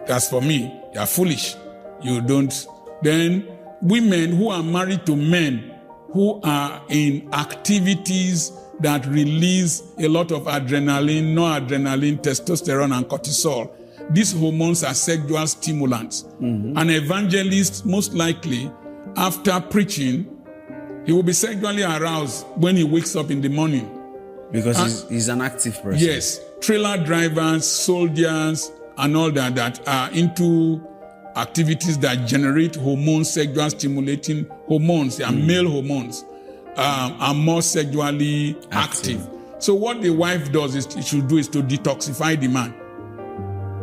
That's for me. You're foolish. You don't. Then women who are married to men who are in activities that release a lot of adrenaline, noradrenaline, testosterone, and cortisol. These hormones are sexual stimulants. An evangelist, most likely, after preaching, he will be sexually aroused when he wakes up in the morning. Because he's an active person. Yes. Trailer drivers, soldiers, and all that are into activities that generate hormones, sexual stimulating hormones, they are male hormones, are more sexually active. So what the wife does is to detoxify the man.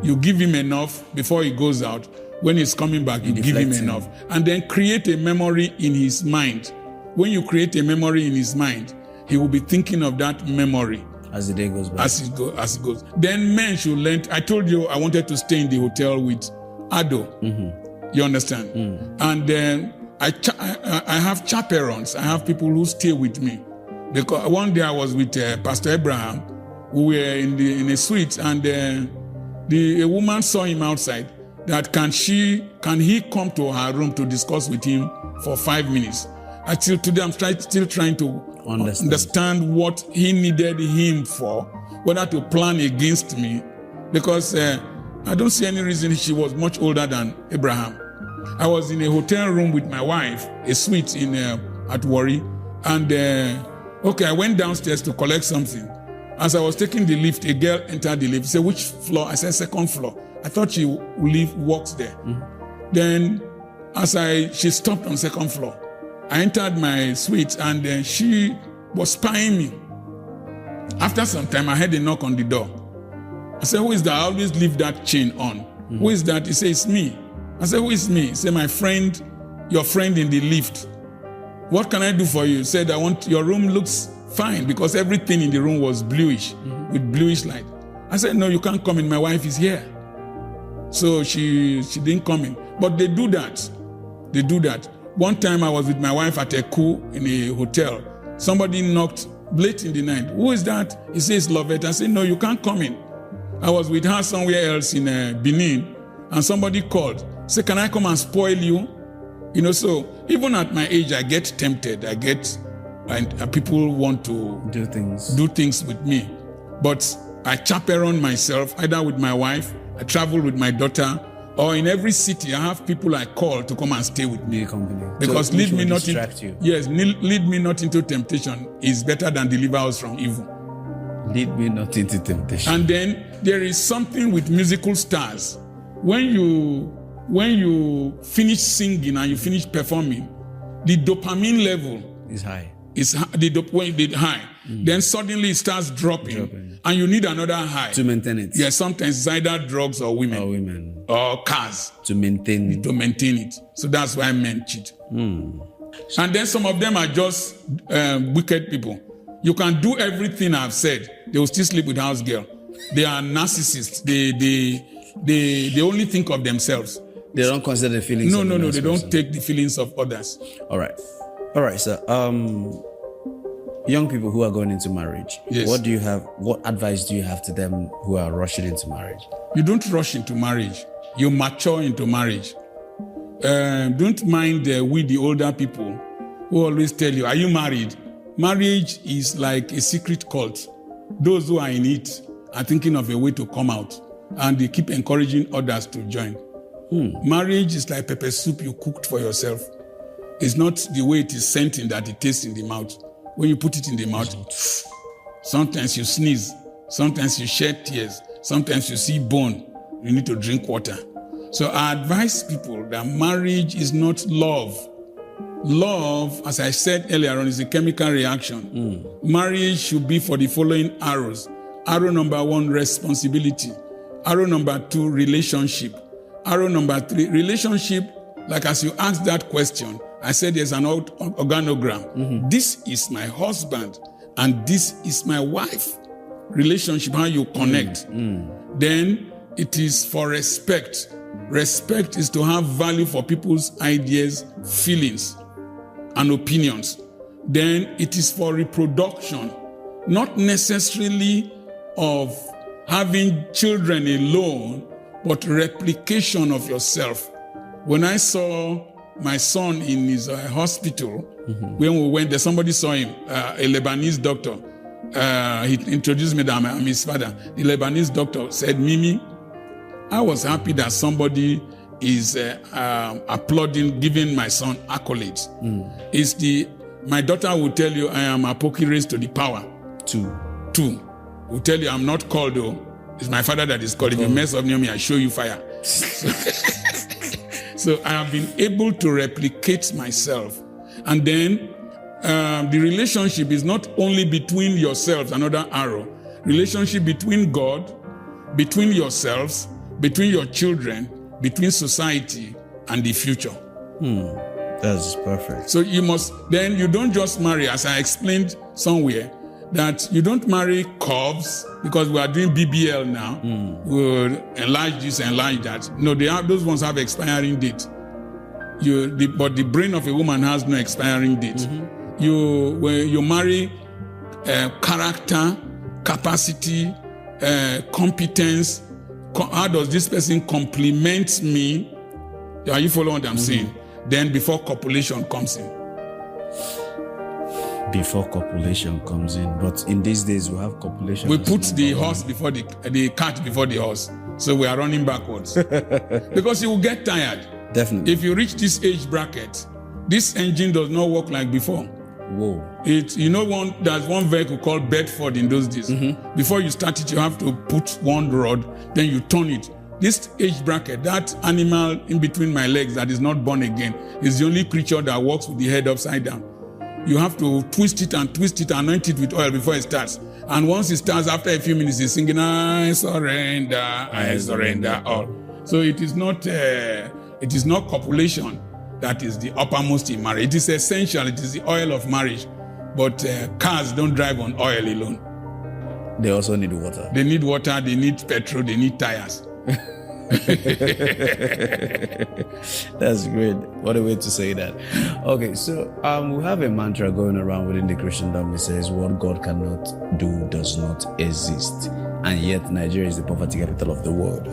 You give him enough before he goes out. When he's coming back, you give him enough. And then create a memory in his mind. When you create a memory in his mind, he will be thinking of that memory as the day goes by. As it goes. Then men should learn. I told you I wanted to stay in the hotel with Ado. You understand? And then I have chaperones. I have people who stay with me. Because one day I was with Pastor Abraham. We were in a suite, and a woman saw him outside. That can he come to her room to discuss with him for 5 minutes? Until today, I'm still trying to understand what he needed him for, whether to plan against me, because I don't see any reason. She was much older than Abraham. I was in a hotel room with my wife, a suite at Warri, and I went downstairs to collect something. As I was taking the lift, a girl entered the lift. She said, which floor? I said, second floor. I thought she walks there. Then, she stopped on second floor. I entered my suite, and she was spying me. After some time, I heard a knock on the door. I said, who is that? I always leave that chain on. Who is that? He said, it's me. I said, who is me? He said, my friend, your friend in the lift. What can I do for you? He said, your room looks fine, because everything in the room was bluish, with bluish light. I said, no, you can't come in. My wife is here. So she didn't come in. But they do that. One time I was with my wife at a coup in a hotel. Somebody knocked late in the night. Who is that? He says, Lovette. I said, no, you can't come in. I was with her somewhere else in Benin, and somebody called. Said, can I come and spoil you? So even at my age, I get tempted. And people want to do things with me. But I chaperone myself, either with my wife, I travel with my daughter, or in every city, I have people I call to come and stay with me. Because lead me not into temptation is better than deliver us from evil. Lead me not into temptation. And then there is something with musical stars. When you finish singing and you finish performing, the dopamine level It's high. When it high, then suddenly it starts dropping, and you need another high To maintain it. Yeah, sometimes it's either drugs or women, or cars To maintain it. So that's why men cheat. And then some of them are just wicked people. You can do everything I've said, they will still sleep with house girl. They are narcissists. They only think of themselves. They don't consider the feelings. No, of the next they don't person. take the feelings of others. All right, sir. Young people who are going into marriage. Yes. What advice do you have to them who are rushing into marriage? You don't rush into marriage. You mature into marriage. Don't mind we, the older people, who always tell you, are you married? Marriage is like a secret cult. Those who are in it are thinking of a way to come out, and they keep encouraging others to join. Marriage is like pepper soup you cooked for yourself. It's not the way it is sent in that it tastes in the mouth. When you put it in the mouth, sometimes you sneeze, sometimes you shed tears, sometimes you see bone. You need to drink water. So I advise people that marriage is not love. Love, as I said earlier on, is a chemical reaction. Marriage should be for the following arrows. Arrow number 1, responsibility. Arrow number 2, relationship. Arrow number 3, relationship. Like as you asked that question, I said there's an organogram. This is my husband and this is my wife. Relationship, how you connect. Then it is for respect. Respect is to have value for people's ideas, feelings, and opinions. Then it is for reproduction, not necessarily of having children alone, but replication of yourself. When I saw my son in his hospital, when we went there, somebody saw him, a Lebanese doctor. He introduced me that I'm his father. The Lebanese doctor said, Mimi, I was happy that somebody is applauding, giving my son accolades. My daughter will tell you, I am Apoki raised to the power. 2. Will tell you, I'm not called though. It's my father that is called. If you mess up near me, I show you fire. So I have been able to replicate myself. And then the relationship is not only between yourselves, another arrow. Relationship between God, between yourselves, between your children, between society and the future. That's perfect. So you don't just marry, as I explained somewhere, that you don't marry curves because we are doing BBL now. We'll enlarge this, enlarge that. No, those ones have expiring date. But the brain of a woman has no expiring date. When you marry character, capacity, competence. How does this person complement me? Are you following what I'm saying? Then before copulation comes in. Before copulation comes in. But in these days, we have copulation. We put the horse before the cart before the horse. So we are running backwards. Because you will get tired. Definitely. If you reach this age bracket, this engine does not work like before. Whoa. There's one vehicle called Bedford in those days. Before you start it, you have to put one rod, then you turn it. This age bracket, that animal in between my legs that is not born again, is the only creature that walks with the head upside down. You have to twist it, anoint it with oil before it starts. And once it starts, after a few minutes, it's singing, I surrender all. So it is not copulation that is the uppermost in marriage. It is essential. It is the oil of marriage. But cars don't drive on oil alone. They also need water. They need water, they need petrol, they need tires. That's great. What a way to say that. Okay, so we have a mantra going around within the Christendom. It says, what God cannot do does not exist. And yet Nigeria is the poverty capital of the world.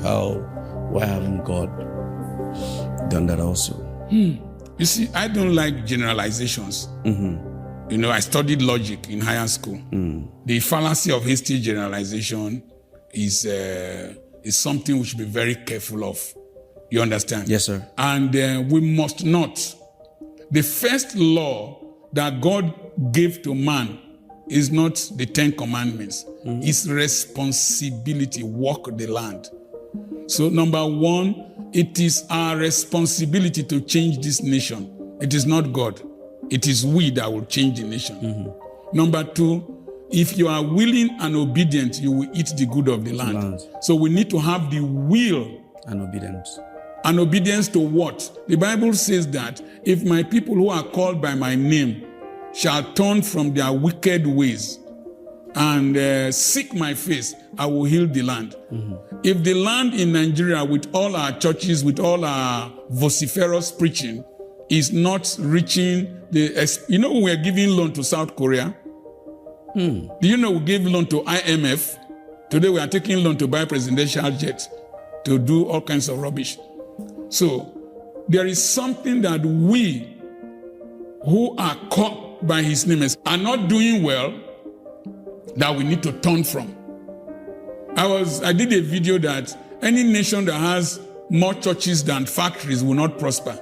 Why haven't God done that also? You see, I don't like generalizations. I studied logic in higher school. The fallacy of hasty generalization is something we should be very careful of. You understand? Yes, sir. And we must not. The first law that God gave to man is not the 10 Commandments. It's responsibility, walk the land. So number one, it is our responsibility to change this nation. It is not God. It is we that will change the nation. Number two, if you are willing and obedient, you will eat the good of the land. So we need to have the will and obedience. And obedience to what? The Bible says that if my people who are called by my name shall turn from their wicked ways and seek my face, I will heal the land. If the land in Nigeria, with all our churches, with all our vociferous preaching, is not reaching the... You know, we're giving loan to South Korea. Do you know we gave loan to IMF? Today we are taking loan to buy presidential jets, to do all kinds of rubbish. So there is something that we who are called by his name are not doing well that we need to turn from. I did a video that any nation that has more churches than factories will not prosper.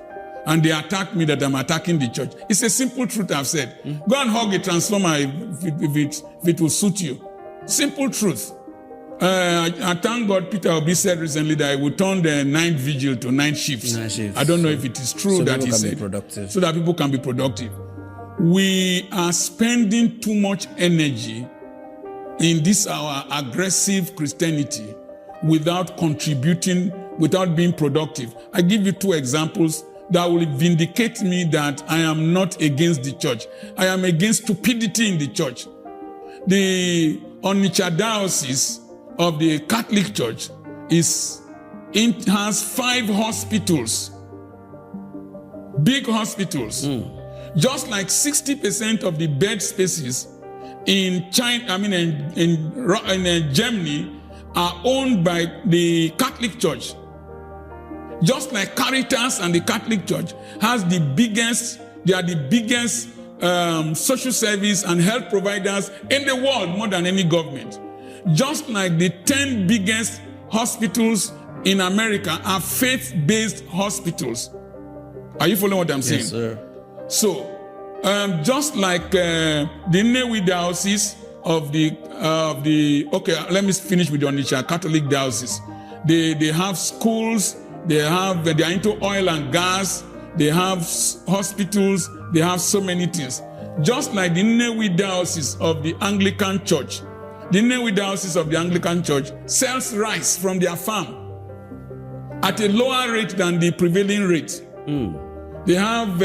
And they attacked me that I'm attacking the church. It's a simple truth I've said. Go and hug a transformer if it will suit you. Simple truth. I thank God Peter Obi said recently that he would turn the night vigil to night shifts. I don't know if it is true that he said. So that people can be productive. We are spending too much energy in this our aggressive Christianity without contributing, without being productive. I give you two examples that will vindicate me that I am not against the church. I am against stupidity in the church. The Onitsha Diocese of the Catholic Church has 5 hospitals, big hospitals. Just like 60% of the bed spaces in China, in Germany, are owned by the Catholic Church. Just like Caritas and the Catholic Church has the biggest social service and health providers in the world, more than any government. Just like the 10 biggest hospitals in America are faith-based hospitals. Are you following what I'm saying? Yes, sir. So, just like the Nnewi Diocese of the okay, let me finish with the Onitsha Catholic Diocese. They have schools. They are into oil and gas. They have hospitals. They have so many things. Just like the Nnewi Diocese of the Anglican Church. The Nnewi Diocese of the Anglican Church sells rice from their farm at a lower rate than the prevailing rate. They have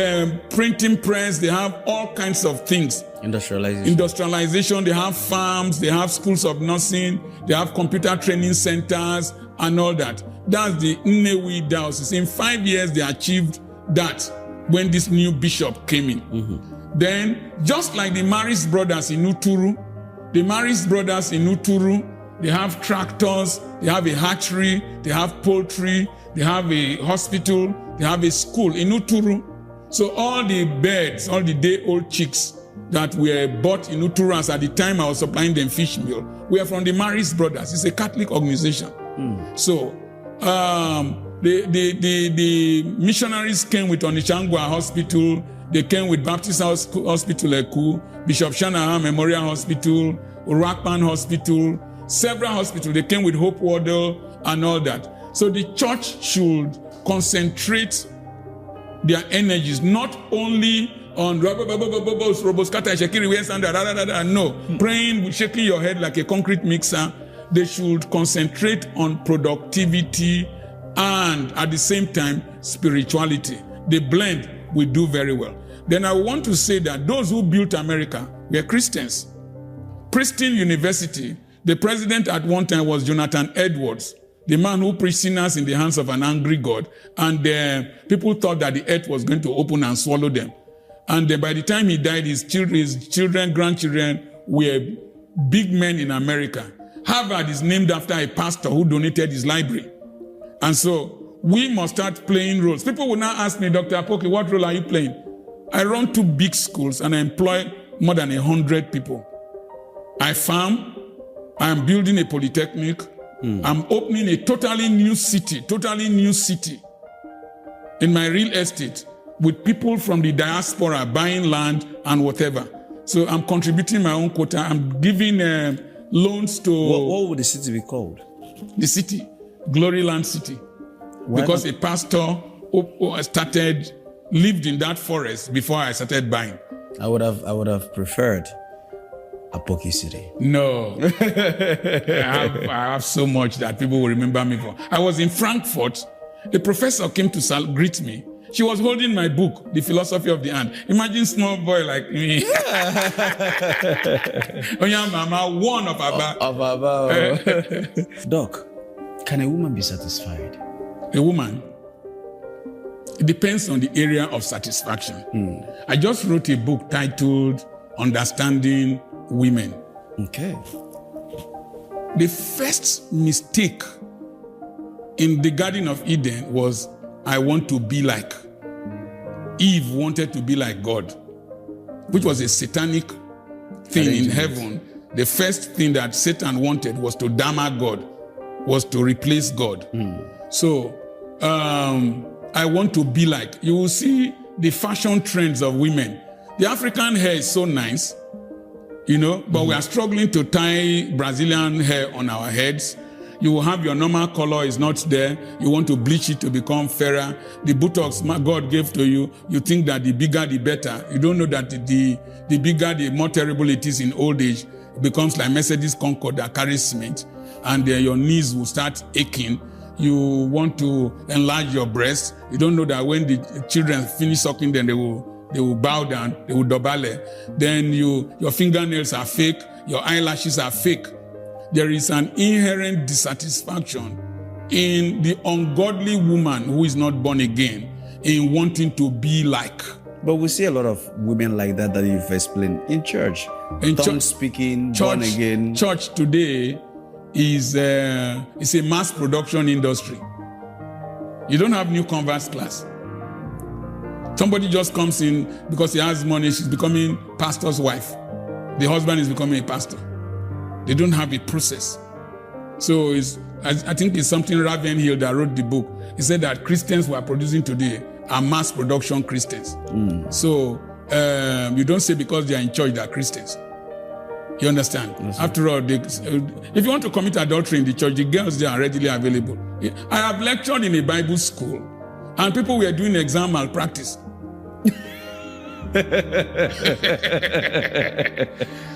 printing press. They have all kinds of things. Industrialization. They have farms. They have schools of nursing. They have computer training centers and all that. That's the Nnewi Diocese. In 5 years, they achieved that when this new bishop came in. Then, just like the Maris brothers in Uturu, they have tractors, they have a hatchery, they have poultry, they have a hospital, they have a school in Uturu. So all the birds, all the day-old chicks that were bought in Uturu at the time I was supplying them fish meal, were from the Maris brothers. It's a Catholic organization. So the missionaries came with Onitsha Hospital. They came with Baptist Hospital Eku, Bishop Shanahan Memorial Hospital, Urakpan Hospital, several hospitals. They came with Hope Waddle and all that. So the church should concentrate their energies not only on praying, shaking your head like a concrete mixer. They should concentrate on productivity and at the same time spirituality. The blend will do very well. Then I want to say that those who built America were Christians. Princeton University, the president at one time was Jonathan Edwards, the man who preached sinners in the hands of an angry God. And people thought that the earth was going to open and swallow them. And by the time he died, his children, grandchildren were big men in America. Harvard is named after a pastor who donated his library. And so we must start playing roles. People will now ask me, Dr. Apoki, what role are you playing? I run 2 big schools and I employ more than 100 people. I farm. I am building a polytechnic. I'm opening a totally new city in my real estate with people from the diaspora buying land and whatever. So I'm contributing my own quota. I'm giving loans to What would the city be called? the city, Gloryland City. Why because not? a pastor who lived in that forest before I started buying. I would have preferred Apoki City. No. I have so much that people will remember me for. I was in Frankfurt. A professor came to greet me. She was holding my book, The Philosophy of the Ant. Imagine small boy like me. Onya mama, one of Aba. Doc, can a woman be satisfied? A woman, it depends on the area of satisfaction. I just wrote a book titled Understanding Women. Okay. The first mistake in the Garden of Eden was, I want to be like. Eve wanted to be like God, which was a satanic thing in heaven. The first thing that Satan wanted was to damn God, was to replace God. So I want to be like. You will see the fashion trends of women. The African hair is so nice, but we are struggling to tie Brazilian hair on our heads. You will have your normal color is not there. You want to bleach it to become fairer. The Botox God gave to you, you think that the bigger the better. You don't know that the bigger, the more terrible it is in old age. It becomes like Mercedes Concorde that carries cement, and your knees will start aching. You want to enlarge your breast. You don't know that when the children finish sucking, then they will bow down, they will dobale. Then your fingernails are fake, your eyelashes are fake. There is an inherent dissatisfaction in the ungodly woman who is not born again in wanting to be like. But we see a lot of women like that you've explained in church. In tongue speaking, born again. Church today is a mass production industry. You don't have new converts class. Somebody just comes in because he has money, she's becoming pastor's wife. The husband is becoming a pastor. They don't have a process. So I think it's something Ravenhill that wrote the book. He said that Christians we are producing today are mass production Christians. So you don't say because they are in church they are Christians. You understand? Yes, after all, if you want to commit adultery in the church, the girls there are readily available. I have lectured in a Bible school, and people were doing exam malpractice.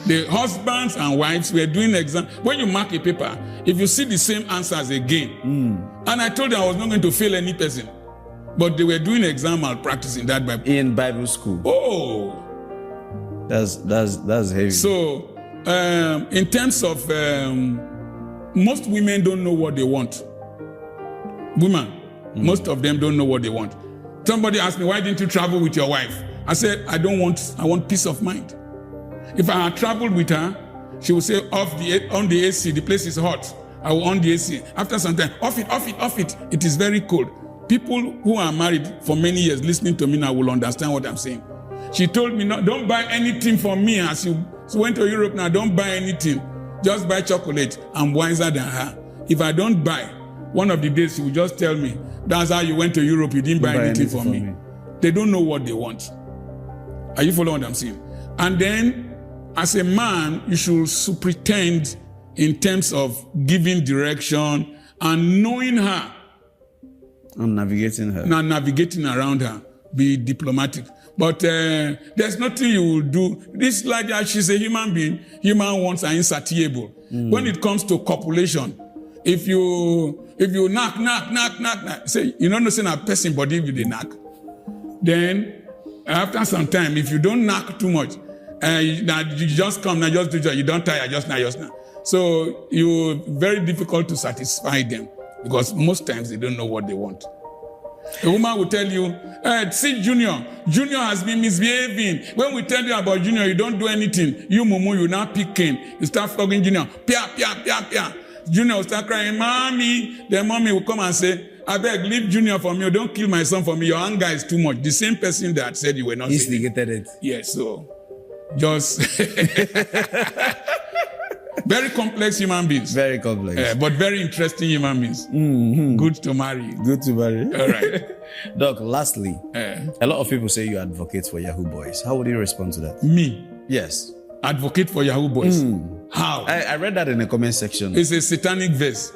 The husbands and wives were doing exam. When you mark a paper, if you see the same answers again, and I told them I was not going to fail any person, but they were doing exam malpractice in that Bible. In Bible school. Oh, that's heavy. So, in terms of most women don't know what they want. Most of them don't know what they want. Somebody asked me, why didn't you travel with your wife? I said, I want peace of mind. If I had traveled with her, she would say, on the AC, the place is hot. I will on the AC. After some time, off it. It is very cold. People who are married for many years listening to me now will understand what I'm saying. She told me, no, don't buy anything for me. As you went to Europe now, don't buy anything. Just buy chocolate. I'm wiser than her. If I don't buy, one of the days she will just tell me, that's how you went to Europe, you didn't buy anything for me. They don't know what they want. Are you following what I'm saying? And then, as a man, you should pretend in terms of giving direction and knowing her. And navigating her. Now navigating around her. Be diplomatic. But there's nothing you will do. This lady, she's a human being. Human wants are insatiable. When it comes to copulation, if you knock, say, you don't know say a person body if you knock. Then, after some time, if you don't knock too much, you just come, now just do it, you don't tire, just now. So, you're very difficult to satisfy them because most times they don't know what they want. A woman will tell you, see Junior has been misbehaving. When we tell you about Junior, you don't do anything. You mumu, you now pick cane. You start flogging Junior. Pia. Junior will start crying, Mommy. Then Mommy will come and say, I beg, leave Junior for me. Don't kill my son for me. Your anger is too much. The same person that said you were not instigated it. Yes, so just very complex human beings. Very complex. But very interesting human beings. Good to marry. All right. Doc, lastly, a lot of people say you advocate for Yahoo boys. How would you respond to that? Me? Yes. Advocate for Yahoo boys. How? I read that in the comment section. It's a satanic verse.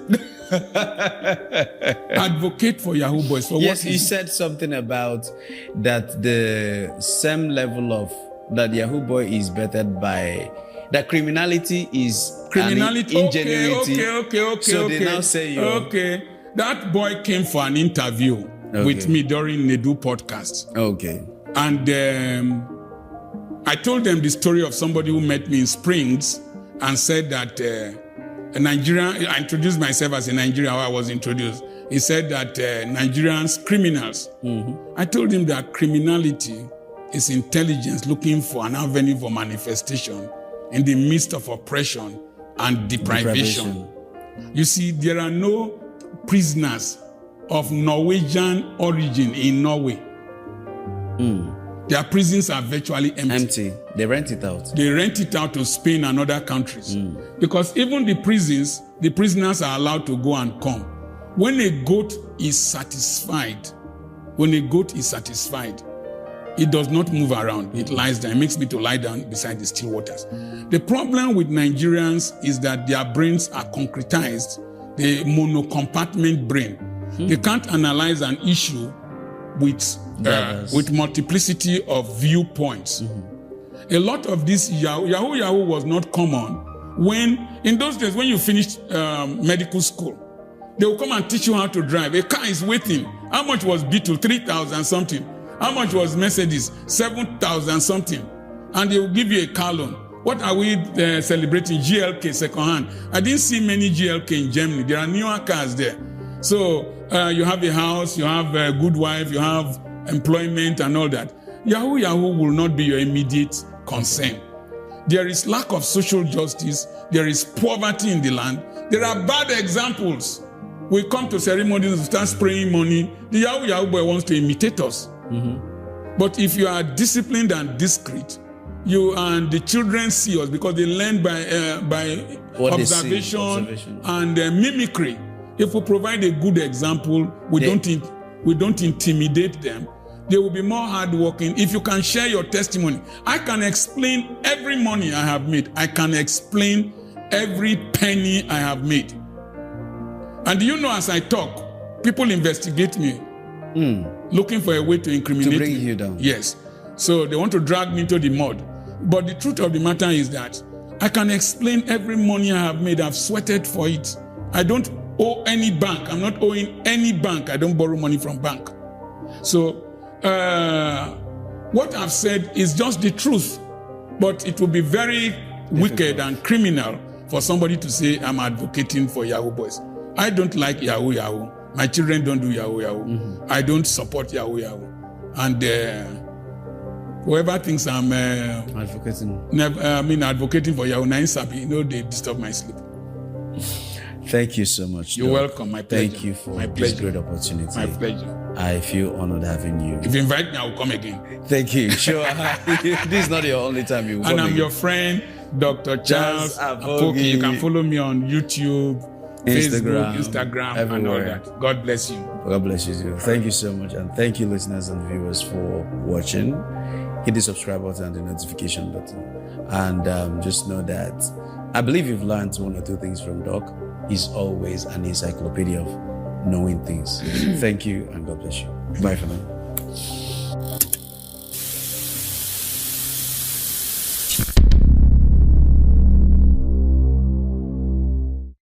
Advocate for Yahoo boys. For Yes, what he said something about that the same level of that Yahoo boy is bettered by that criminality is criminality. an ingenuity. Okay. So they now say okay. That boy came for an interview with me during Nedu podcast. Okay. And I told them the story of somebody who met me in Springs and said that a Nigerian, I introduced myself as a Nigerian, I was introduced. He said that Nigerians, criminals. I told him that criminality is intelligence looking for an avenue for manifestation in the midst of oppression and deprivation. You see, there are no prisoners of Norwegian origin in Norway. Their prisons are virtually empty. They rent it out. They rent it out to Spain and other countries. Because even the prisoners are allowed to go and come. When a goat is satisfied, it does not move around. It lies down. It makes me to lie down beside the still waters. The problem with Nigerians is that their brains are concretized, the monocompartment brain. They can't analyze an issue with multiplicity of viewpoints. A lot of this Yahoo was not common when, in those days, when you finished medical school, they will come and teach you how to drive. A car is waiting. How much was Beetle? 3,000 something. How much was Mercedes? 7,000 something. And they will give you a car loan. What are we celebrating? GLK second hand. I didn't see many GLK in Germany. There are newer cars there. So you have a house, you have a good wife, you have employment and all that. Yahoo will not be your immediate concern. There is lack of social justice. There is poverty in the land. There are bad examples. We come to ceremonies and start spraying money. The Yahoo boy wants to imitate us. But if you are disciplined and discreet, you and the children see us because they learn by observation and mimicry. If we provide a good example, we don't intimidate them. They will be more hardworking. If you can share your testimony, I can explain every money I have made. I can explain every penny I have made. And do you know, as I talk, people investigate me, looking for a way to incriminate me. To bring you down. Yes. So they want to drag me into the mud. But the truth of the matter is that I can explain every money I have made. I've sweated for it. I don't owe any bank. I'm not owing any bank. I don't borrow money from bank. So what I've said is just the truth. But it will be very wicked and criminal for somebody to say I'm advocating for Yahoo boys. I don't like Yahoo. My children don't do Yahoo. I don't support Yahoo. And whoever thinks I'm advocating for Yahoo, they disturb my sleep. Thank you so much. You're welcome. My pleasure. Thank you for this great opportunity. My pleasure. I feel honored having you. If you invite me, I will come again. Thank you. Sure. This is not your only time you will come. And I'm your friend, Dr. Charles Apoki. You can follow me on YouTube, Facebook, Instagram, everywhere. And all that. God bless you. God bless you too. Thank you so much. And thank you, listeners and viewers, for watching. Hit the subscribe button and the notification button. And just know that I believe you've learned one or two things from Doc. He's always an encyclopedia of knowing things. Thank you and God bless you. Bye for now.